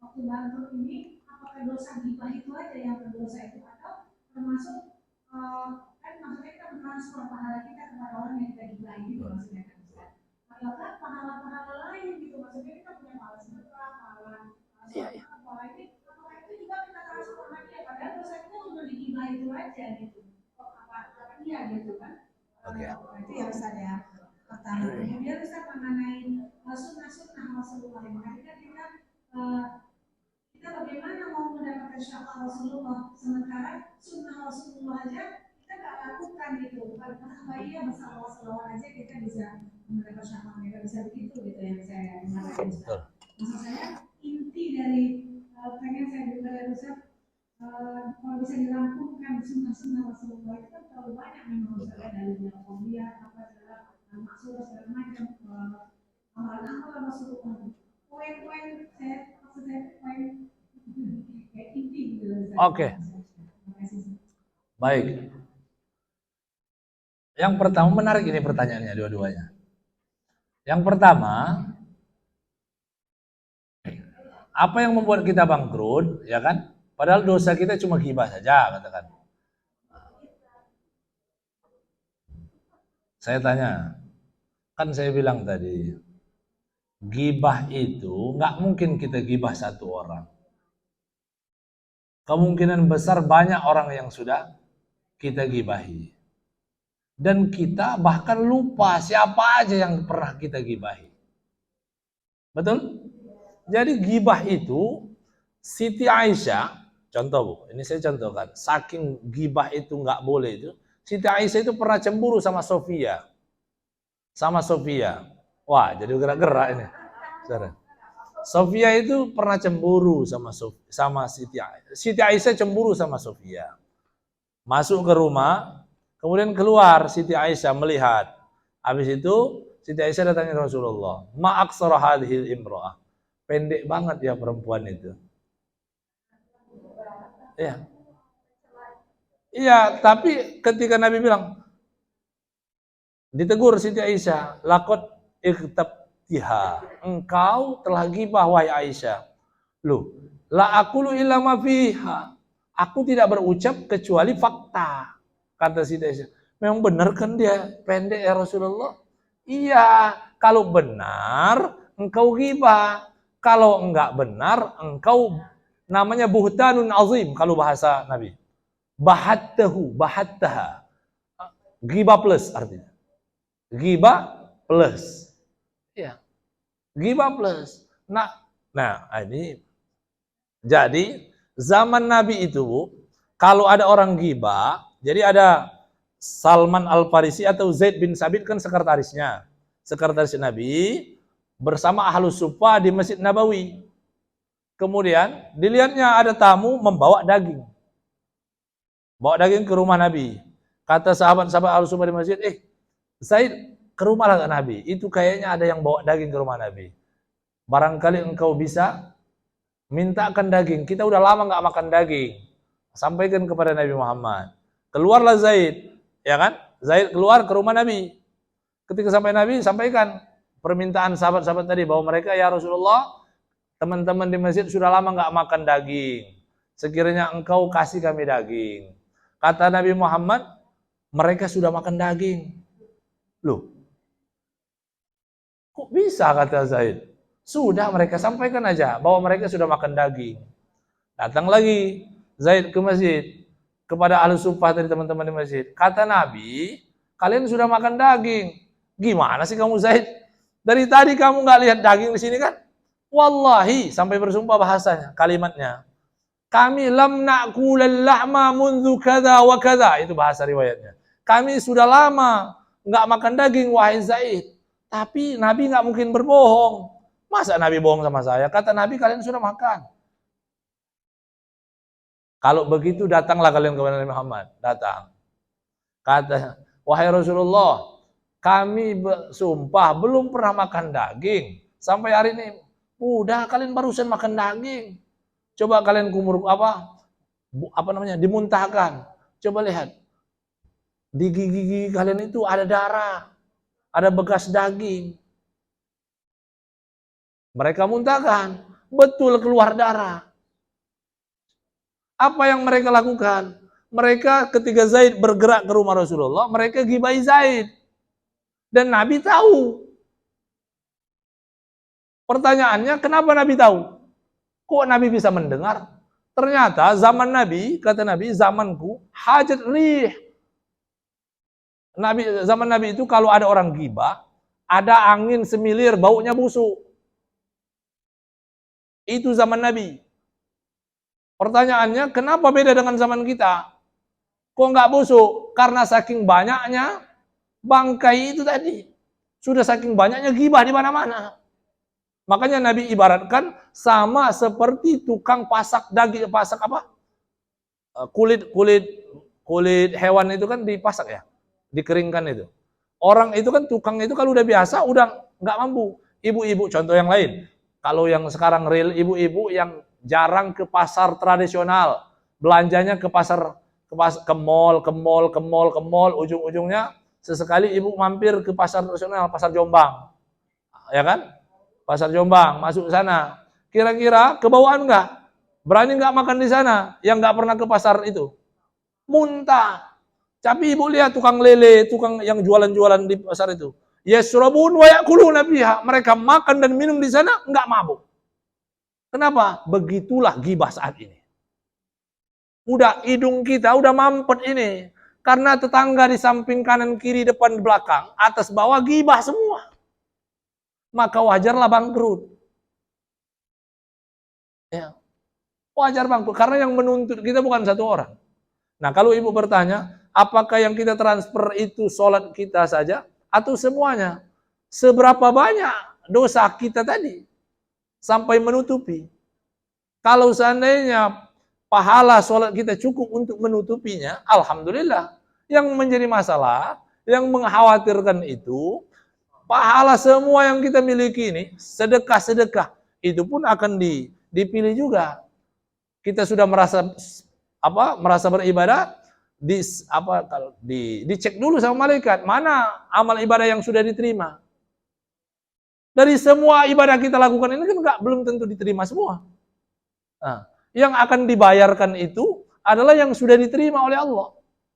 waktu bangkrut ini apakah dosa gibah itu aja yang berdosa itu atau termasuk kan maksudnya kita mentransfer pahala kita kepada orang yang kita gibahi gitu maksudnya kan Ustaz. Apakah pahala-pahala lain gitu maksudnya kita punya pahala sedekah, pahala pahala ini apakah itu juga kita transfer sama dia padahal dosa kita cuma digibah itu aja gitu. Kok apa iya gitu kan? Oke. Itu ya Ustaz ya. Pertama, kemudian Ustaz mengenai sunnah-sunnah Rasulullah. Makanya kan kita bagaimana mau mendapatkan syafaat Rasulullah sementara sunnah Rasulullah aja kita nggak lakukan gitu. Apa iya masalah aja kita bisa mendapatkan syafaat, kita bisa begitu gitu yang saya mengatakan. Maksud saya inti dari pengen saya juga dari Ustaz kalau bisa dirangkumkan sunnah Rasulullah itu kan terlalu banyak memang Ustaz dari dia apa segala maksud segala macam amalan Rasulullah. Poin-poin saya maksud saya poin kayak inti gitu. Oke. Baik. Yang pertama menarik ini pertanyaannya dua-duanya. Yang pertama, apa yang membuat kita bangkrut, ya kan? Padahal dosa kita cuma ghibah saja, katakan. Saya tanya, kan saya bilang tadi, ghibah itu nggak mungkin kita ghibah satu orang. Kemungkinan besar banyak orang yang sudah kita gibahi. Dan kita bahkan lupa siapa aja yang pernah kita gibahi. Betul? Jadi gibah itu, Siti Aisyah, contoh Bu, ini saya contohkan, saking gibah itu nggak boleh itu, Siti Aisyah itu pernah cemburu sama Sofia. Wah, jadi gerak-gerak ini. Saudara. Sofia itu pernah cemburu sama Siti Aisyah. Siti Aisyah cemburu sama Sofia. Masuk ke rumah, kemudian keluar Siti Aisyah melihat. Habis itu Siti Aisyah datang ke Rasulullah. Ma aksara hadhil imra'ah. Pendek banget ya perempuan itu. Iya. Iya, tapi ketika Nabi bilang, ditegur Siti Aisyah, laqad ikhtabtiha. Engkau telah gibah wahai Aisyah. Loh, la aqulu illa ma fiha. Aku tidak berucap kecuali fakta. Kata Siti Aisyah. Memang benar kan dia pendek ya Rasulullah? Iya, kalau benar engkau gibah. Kalau enggak benar engkau namanya buhtanun azim kalau bahasa Nabi. Bahattaha. Gibah plus artinya. Gibah plus. Ya. Gibah plus. Nah, ini jadi zaman Nabi itu kalau ada orang gibah, jadi ada Salman Al-Farisi atau Zaid bin Sabit kan sekretarisnya. Sekretaris Nabi bersama Ahlus Sufa di Masjid Nabawi. Kemudian dilihatnya ada tamu membawa daging. Bawa daging ke rumah Nabi. Kata sahabat-sahabat Ahlus Sufa di masjid, Zaid ke rumah Nabi. Itu kayaknya ada yang bawa daging ke rumah Nabi. Barangkali engkau bisa mintakan daging. Kita udah lama nggak makan daging. Sampaikan kepada Nabi Muhammad. Keluarlah Zaid, ya kan? Zaid keluar ke rumah Nabi. Ketika sampai Nabi, sampaikan permintaan sahabat-sahabat tadi bahwa mereka, ya Rasulullah, teman-teman di masjid sudah lama nggak makan daging. Sekiranya engkau kasih kami daging. Kata Nabi Muhammad, mereka sudah makan daging. Loh, kok bisa, kata Zaid? Sudah, mereka sampaikan aja bahwa mereka sudah makan daging. Datang lagi Zaid ke masjid kepada ahli suffah dari teman-teman di masjid. Kata Nabi, kalian sudah makan daging. Gimana sih kamu Zaid? Dari tadi kamu nggak lihat daging di sini kan? Wallahi, sampai bersumpah bahasanya, kalimatnya. Kami lam na'kulal lahma mundu kada wa kada. Itu bahasa riwayatnya. Kami sudah lama nggak makan daging, wahai Zaid. Tapi Nabi nggak mungkin berbohong. Masa Nabi bohong sama saya? Kata Nabi, kalian sudah makan. Kalau begitu datanglah kalian kepada Nabi Muhammad. Datang. Kata, wahai Rasulullah, kami sumpah belum pernah makan daging. Sampai hari ini, udah kalian barusan makan daging. Coba kalian kumur dimuntahkan. Coba lihat. Di gigi kalian itu ada darah. Ada bekas daging. Mereka muntahkan, betul keluar darah. Apa yang mereka lakukan? Mereka ketika Zaid bergerak ke rumah Rasulullah, mereka gibai Zaid. Dan Nabi tahu. Pertanyaannya, kenapa Nabi tahu? Kok Nabi bisa mendengar? Ternyata zaman Nabi, kata Nabi, zamanku, hajat rih. Zaman Nabi itu kalau ada orang gibah, ada angin semilir, baunya busuk. Itu zaman Nabi. Pertanyaannya, kenapa beda dengan zaman kita? Kok nggak busuk? Karena saking banyaknya bangkai itu tadi. Sudah saking banyaknya gibah di mana-mana. Makanya Nabi ibaratkan sama seperti tukang pasak daging, pasak apa? Kulit hewan itu kan dipasak ya, dikeringkan itu. Orang itu kan tukang itu kalau udah biasa udah nggak mampu. Ibu-ibu, contoh yang lain. Kalau yang sekarang real, ibu-ibu yang jarang ke pasar tradisional, belanjanya ke mall, ujung-ujungnya sesekali ibu mampir ke pasar tradisional, pasar Jombang, ya kan? Pasar Jombang, masuk sana. Kira-kira kebawaan nggak? Berani nggak makan di sana? Yang nggak pernah ke pasar itu, muntah. Tapi ibu lihat tukang lele, tukang yang jualan-jualan di pasar itu. Yasrabun wa ya'kuluna fiha. Mereka makan dan minum di sana enggak mabuk. Kenapa? Begitulah gibah saat ini. Udah hidung kita udah mampet ini. Karena tetangga di samping kanan kiri depan belakang, atas bawah gibah semua. Maka wajarlah bangkrut. Ya. Wajar bangkrut karena yang menuntut kita bukan satu orang. Nah, kalau ibu bertanya, apakah yang kita transfer itu sholat kita saja? Atau semuanya? Seberapa banyak dosa kita tadi sampai menutupi? Kalau seandainya pahala sholat kita cukup untuk menutupinya, alhamdulillah. Yang menjadi masalah, yang mengkhawatirkan itu, pahala semua yang kita miliki ini, sedekah-sedekah, itu pun akan dipilih juga. Kita sudah merasa beribadah, dicek dulu sama malaikat, mana amal ibadah yang sudah diterima. Dari semua ibadah kita lakukan ini kan belum tentu diterima semua. Nah, yang akan dibayarkan itu adalah yang sudah diterima oleh Allah.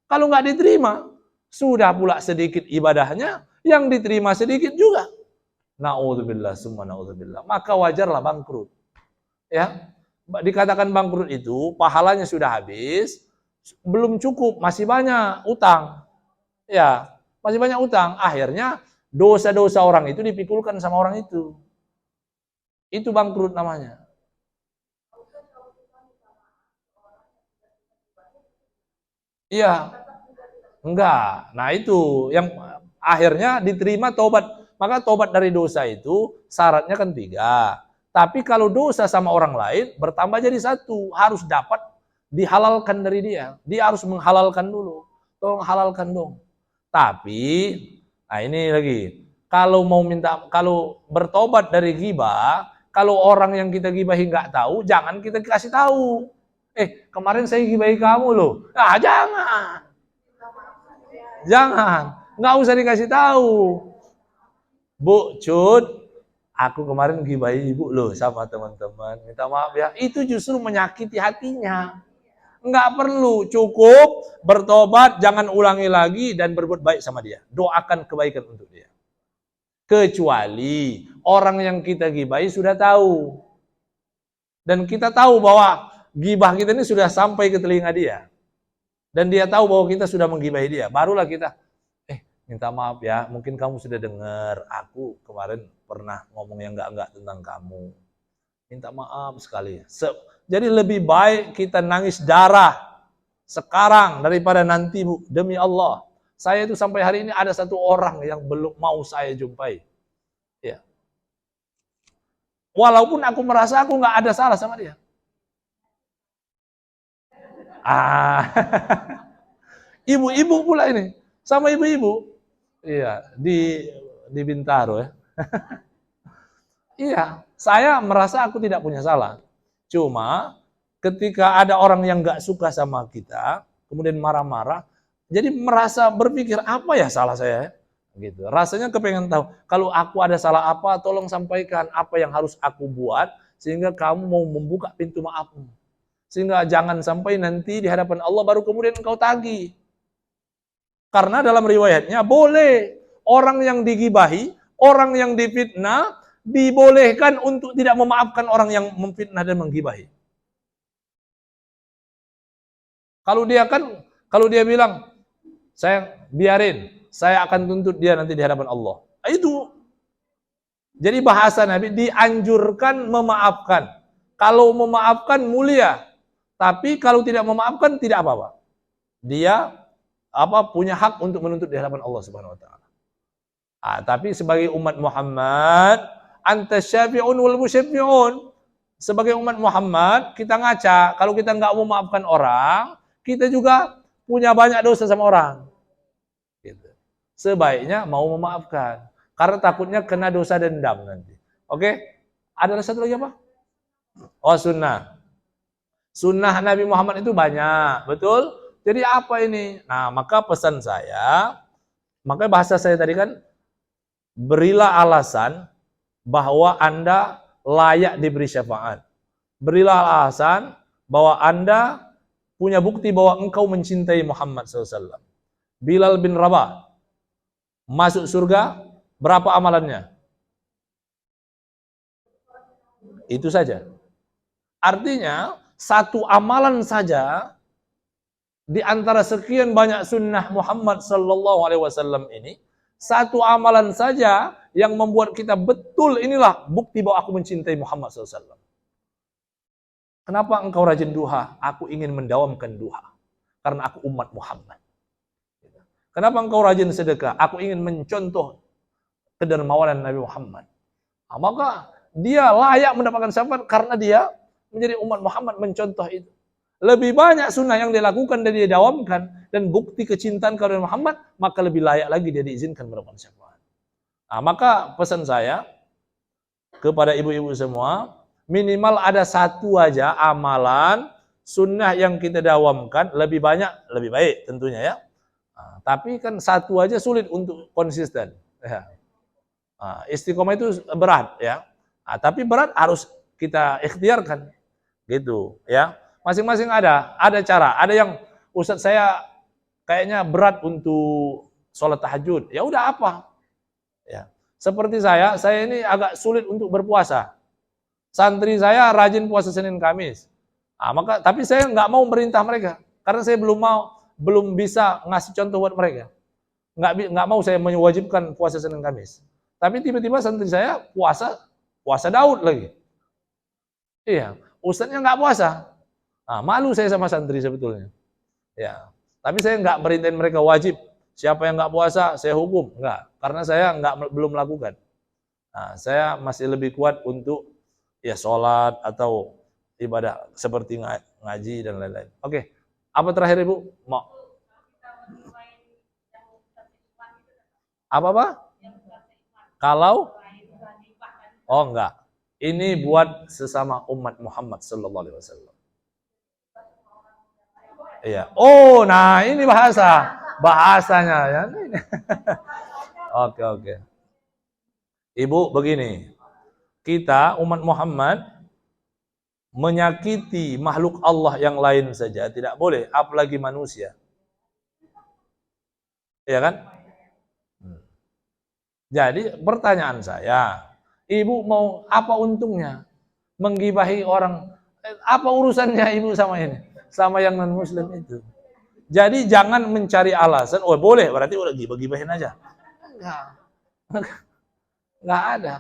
Kalau nggak diterima, sudah pula sedikit ibadahnya, yang diterima sedikit juga. Na'udzubillah, summa na'udzubillah. Maka wajarlah bangkrut. Ya, dikatakan bangkrut itu pahalanya sudah habis, belum cukup, masih banyak utang. Ya, masih banyak utang. Akhirnya dosa-dosa orang itu dipikulkan sama orang itu. Itu bangkrut namanya. Iya. Enggak. Nah, itu yang akhirnya diterima tobat. Maka tobat dari dosa itu syaratnya kan 3. Tapi kalau dosa sama orang lain bertambah jadi 1, harus dapat dihalalkan dari dia. Dia harus menghalalkan dulu. Tolong halalkan dong. Tapi, nah ini lagi. Kalau bertobat dari ghibah, kalau orang yang kita ghibahi nggak tahu, jangan kita kasih tahu. Kemarin saya ghibahi kamu loh. Jangan. Jangan, nggak usah dikasih tahu. Bu, Cud, aku kemarin gibahi ibu loh sama teman-teman. Minta maaf ya. Itu justru menyakiti hatinya. Nggak perlu, cukup bertobat, jangan ulangi lagi dan berbuat baik sama dia. Doakan kebaikan untuk dia. Kecuali orang yang kita gibahi sudah tahu. Dan kita tahu bahwa gibah kita ini sudah sampai ke telinga dia. Dan dia tahu bahwa kita sudah menggibahi dia. Barulah kita, minta maaf ya, mungkin kamu sudah dengar, aku kemarin pernah ngomong yang enggak tentang kamu. Minta maaf sekali. Jadi lebih baik kita nangis darah sekarang daripada nanti, Bu. Demi Allah. Saya itu sampai hari ini ada satu orang yang belum mau saya jumpai. Ya. Walaupun aku merasa aku nggak ada salah sama dia. Ibu-ibu pula ini. Sama ibu-ibu. Iya, di Bintaro ya. Iya, saya merasa aku tidak punya salah. Cuma ketika ada orang yang nggak suka sama kita, kemudian marah-marah, jadi merasa berpikir apa ya salah saya? Gitu. Rasanya kepengen tahu. Kalau aku ada salah apa, tolong sampaikan apa yang harus aku buat sehingga kamu mau membuka pintu maafmu. Sehingga jangan sampai nanti di hadapan Allah baru kemudian engkau tagih. Karena dalam riwayatnya boleh orang yang digibahi, orang yang difitnah dibolehkan untuk tidak memaafkan orang yang memfitnah dan menggibahi. Kalau dia bilang, saya biarin, saya akan tuntut dia nanti di hadapan Allah. Itu. Jadi bahasa Nabi dianjurkan memaafkan. Kalau memaafkan mulia, tapi kalau tidak memaafkan tidak apa-apa. Dia punya hak untuk menuntut di hadapan Allah Subhanahu wa taala. Tapi sebagai umat Muhammad, anta syafi'un wal musyaffi'un. Sebagai umat Muhammad, kita ngaca. Kalau kita nggak mau memaafkan orang, kita juga punya banyak dosa sama orang. Gitu. Sebaiknya mau memaafkan. Karena takutnya kena dosa dendam nanti. Oke? Ada satu lagi apa? Oh, sunnah. Sunnah Nabi Muhammad itu banyak. Betul? Jadi apa ini? Nah, maka pesan saya, makanya bahasa saya tadi kan, berilah alasan bahwa Anda layak diberi syafaat. Berilah alasan bahwa Anda punya bukti bahwa engkau mencintai Muhammad SAW. Bilal bin Rabah masuk surga, berapa amalannya? Itu saja. Artinya, satu amalan saja di antara sekian banyak sunnah Muhammad SAW ini, satu amalan saja yang membuat kita betul inilah bukti bahwa aku mencintai Muhammad SAW. Kenapa engkau rajin duha? Aku ingin mendawamkan duha. Karena aku umat Muhammad. Kenapa engkau rajin sedekah? Aku ingin mencontoh kedermawanan Nabi Muhammad. Maka dia layak mendapatkan syafaat karena dia menjadi umat Muhammad mencontoh itu. Lebih banyak sunnah yang dilakukan dan dia dawamkan dan bukti kecintaan kepada Muhammad, maka lebih layak lagi dia diizinkan mendapatkan syafaat. Maka pesan saya kepada ibu-ibu semua, minimal ada satu aja amalan sunnah yang kita dawamkan, lebih banyak lebih baik tentunya ya. Tapi kan satu aja sulit untuk konsisten. Ya. Istiqomah itu berat ya. Tapi berat harus kita ikhtiarkan gitu ya. Masing-masing ada cara. Ada yang Ustadz saya kayaknya berat untuk sholat tahajud. Ya udah apa? Ya. Seperti saya ini agak sulit untuk berpuasa. Santri saya rajin puasa Senin Kamis. Tapi saya nggak mau merintah mereka karena saya belum bisa ngasih contoh buat mereka. Nggak mau saya mewajibkan puasa Senin Kamis. Tapi tiba-tiba santri saya puasa Daud lagi. Iya, ustadznya nggak puasa. Malu saya sama santri sebetulnya. Ya, tapi saya nggak merintahin mereka wajib. Siapa yang nggak puasa, saya hukum. Nggak, karena saya belum melakukan. Saya masih lebih kuat untuk ya sholat atau ibadah seperti ngaji dan lain-lain. Oke, apa terakhir Ibu? Mau? Apa? Kalau? Oh enggak. Ini buat sesama umat Muhammad sallallahu alaihi wasallam. Iya. Oh, nah ini bahasa. bahasanya ya. Oke. Ibu begini, kita umat Muhammad menyakiti makhluk Allah yang lain saja tidak boleh, apalagi manusia. Ya kan? Jadi pertanyaan saya, ibu mau apa untungnya menggibahi orang? Apa urusannya ibu sama ini? Sama yang non muslim itu. Jadi jangan mencari alasan, oh boleh berarti udah gibah-gibahin aja. Enggak ada.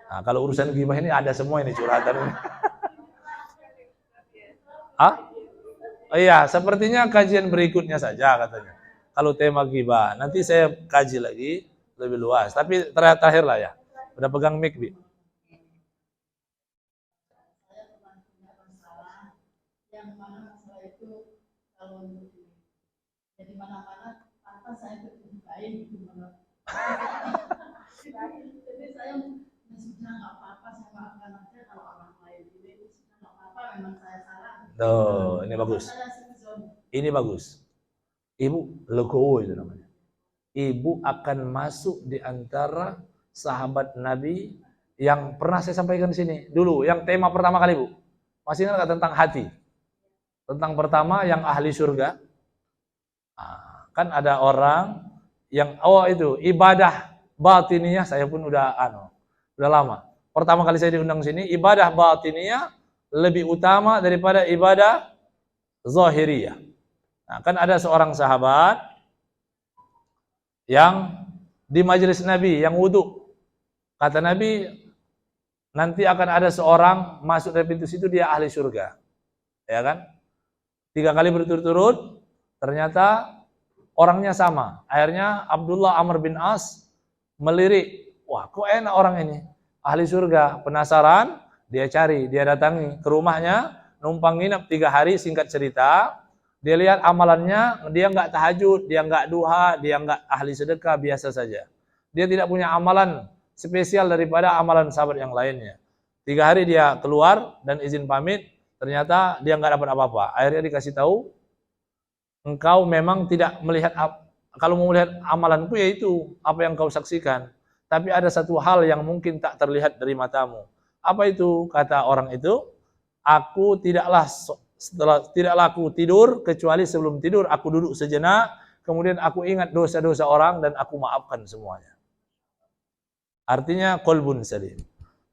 Nah, kalau urusan gibah ini ada semua ini curhatan ini. Ah? Oh iya, sepertinya kajian berikutnya saja katanya. Kalau tema gibah, nanti saya kaji lagi lebih luas. Tapi terakhir lah ya. Udah pegang mic, Bi. Yang mana masalah itu kalau jadi mana-mana tanpa saya terjemahin gitu menurut. Jadi saya sudah nggak apa-apa, saya maafkan aja kalau orang lain ini sudah nggak apa-apa, memang saya salah. Tuh, ini bagus. Ini bagus. Ibu legowo itu namanya. Ibu akan masuk di antara sahabat Nabi yang pernah saya sampaikan di sini dulu, yang tema pertama kali, Bu. Masih ingat tentang hati? Tentang pertama yang ahli surga. Nah, kan ada orang yang itu ibadah batiniyah, saya pun udah lama. Pertama kali saya diundang sini, ibadah batiniyah lebih utama daripada ibadah zahiriyah. Nah, kan ada seorang sahabat yang di majelis Nabi yang wudu. Kata Nabi, nanti akan ada seorang masuk dari pintu situ, dia ahli surga. Ya kan? 3 kali berturut-turut, ternyata orangnya sama. Akhirnya Abdullah Amr bin As melirik, wah kok enak orang ini, ahli surga. Penasaran, dia cari, dia datangi ke rumahnya, numpang nginep 3 hari, singkat cerita. Dia lihat amalannya, dia nggak tahajud, dia nggak duha, dia nggak ahli sedekah, biasa saja. Dia tidak punya amalan spesial daripada amalan sahabat yang lainnya. 3 hari dia keluar dan izin pamit, ternyata dia nggak dapat apa-apa. Akhirnya dikasih tahu, engkau memang tidak melihat, kalau mau melihat amalanku yaitu apa yang kau saksikan. Tapi ada satu hal yang mungkin tak terlihat dari matamu. Apa itu? Kata orang itu, aku tidaklah aku tidur kecuali sebelum tidur aku duduk sejenak, kemudian aku ingat dosa-dosa orang dan aku maafkan semuanya. Artinya qalbun salim.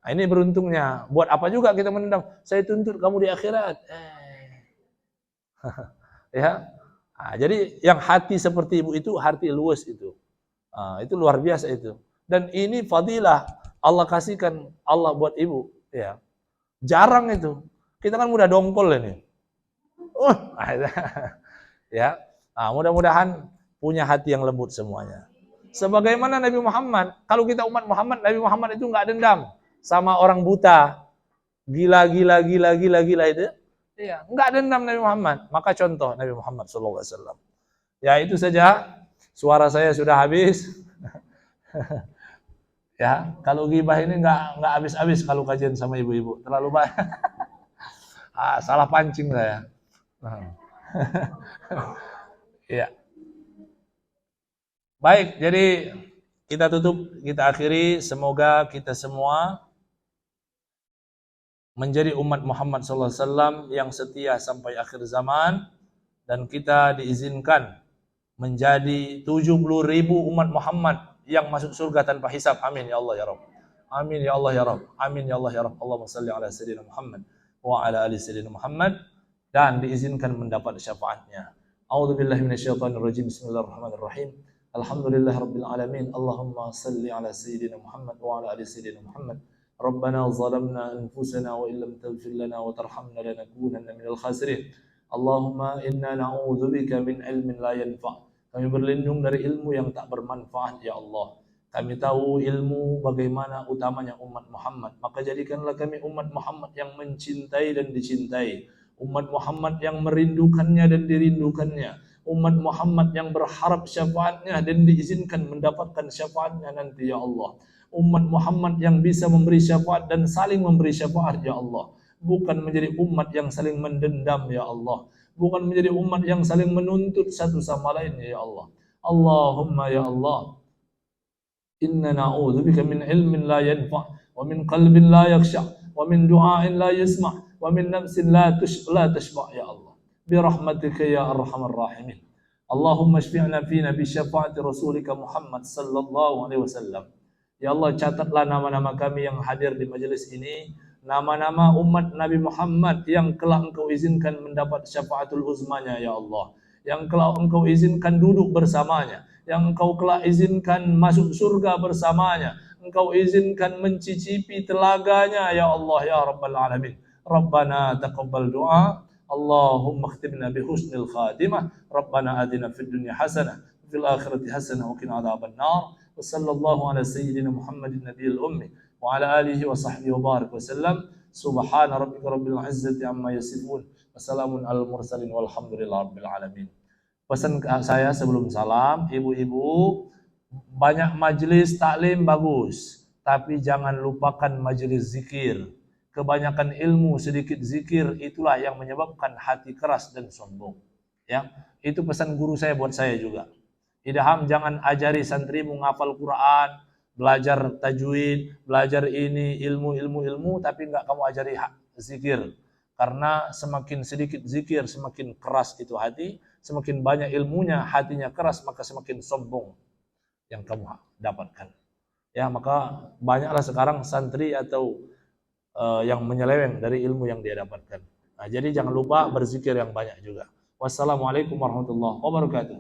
Nah, ini beruntungnya. Buat apa juga kita menendam? Saya tuntut kamu di akhirat. Ya. Nah, jadi yang hati seperti ibu itu, hati luas itu. Itu luar biasa itu. Dan ini fadilah Allah kasihkan Allah buat ibu. Ya. Jarang itu. Kita kan mudah dongkol ini. Ya. Nah, mudah-mudahan punya hati yang lembut semuanya. Sebagaimana Nabi Muhammad, kalau kita umat Muhammad, Nabi Muhammad itu nggak dendam sama orang buta, gila itu, ya nggak dendam Nabi Muhammad. Maka contoh Nabi Muhammad SAW. Ya itu saja. Suara saya sudah habis. Ya kalau gibah ini nggak habis-habis kalau kajian sama ibu-ibu, terlalu banyak. Salah pancing saya. Ya. Baik, jadi kita tutup, kita akhiri. Semoga kita semua menjadi umat Muhammad SAW yang setia sampai akhir zaman, dan kita diizinkan menjadi 70.000 umat Muhammad yang masuk surga tanpa hisab. Amin ya Allah ya Rabb. Amin ya Allah ya Rabb. Amin ya Allah ya Rabb. Allahumma salli ala sayyidina Muhammad wa ala ali sayyidina Muhammad, dan diizinkan mendapat syafaatnya. A'udzubillahi minasyaitonirrajim. Bismillahirrahmanirrahim. Alhamdulillahirabbil alamin. Allahumma salli ala sayyidina Muhammad wa ala ali sayyidina Muhammad. Rabbana zalamna anfusana wa illam taghfir lana wa tarhamna lanakunanna minal khasirin. Allahumma inna na'udzubika min ilmin la yanfa'. Kami berlindung dari ilmu yang tak bermanfaat ya Allah. Kami tahu ilmu bagaimana utamanya umat Muhammad. Maka jadikanlah kami umat Muhammad yang mencintai dan dicintai. Umat Muhammad yang merindukannya dan dirindukannya. Umat Muhammad yang berharap syafaatnya dan diizinkan mendapatkan syafaatnya nanti ya Allah. Umat Muhammad yang bisa memberi syafaat dan saling memberi syafaat ya Allah. bukan menjadi umat yang saling mendendam ya Allah, bukan menjadi umat yang saling menuntut satu sama lain ya Allah. Allahumma ya Allah, inna na'udzubika min ilmin la yanfa' wa min qalbin la yakhsha' wa min du'ain la yasma' wa min nafsin la tashba' ya Allah, bi rahmatika ya arhamar rahimin. Allahumma shfi'na fina bi syafaati rasulika Muhammad sallallahu alaihi wasallam. Ya Allah, catatlah nama-nama kami yang hadir di majelis ini, nama-nama umat Nabi Muhammad yang kelak Engkau izinkan mendapat syafaatul uzmanya ya Allah, yang kelak Engkau izinkan duduk bersamanya, yang Engkau kelak izinkan masuk surga bersamanya, Engkau izinkan mencicipi telaganya ya Allah ya Rabbal Alamin. Rabbana taqabbal du'a, Allahumma khtimna bi husnil khatimah, Rabbana atina fid dunya hasanah, fil akhirati hasanah wa qina adzaban nar. Wa sallallahu ala sayyidina Muhammadin nabiyil ummi wa ala alihi wa sahbihi wa barik wa sallam. Subhana rabbika rabbil izzati amma yasifun, wa salamun alal mursalin walhamdulillahi rabbil alamin. Pesan saya sebelum salam, ibu-ibu, banyak majelis taklim bagus, tapi jangan lupakan majelis zikir. Kebanyakan ilmu, sedikit zikir, itulah yang menyebabkan hati keras dan sombong. Ya, itu pesan guru saya buat saya juga. Idham, jangan ajari santrimu menghafal Quran, belajar tajwid, belajar ini ilmu, tapi enggak kamu ajari zikir. Karena semakin sedikit zikir, semakin keras itu hati, semakin banyak ilmunya, hatinya keras, maka semakin sombong yang kamu dapatkan. Ya, maka banyaklah sekarang santri atau yang menyeleweng dari ilmu yang dia dapatkan. Nah, jadi jangan lupa berzikir yang banyak juga. Wassalamualaikum warahmatullahi wabarakatuh.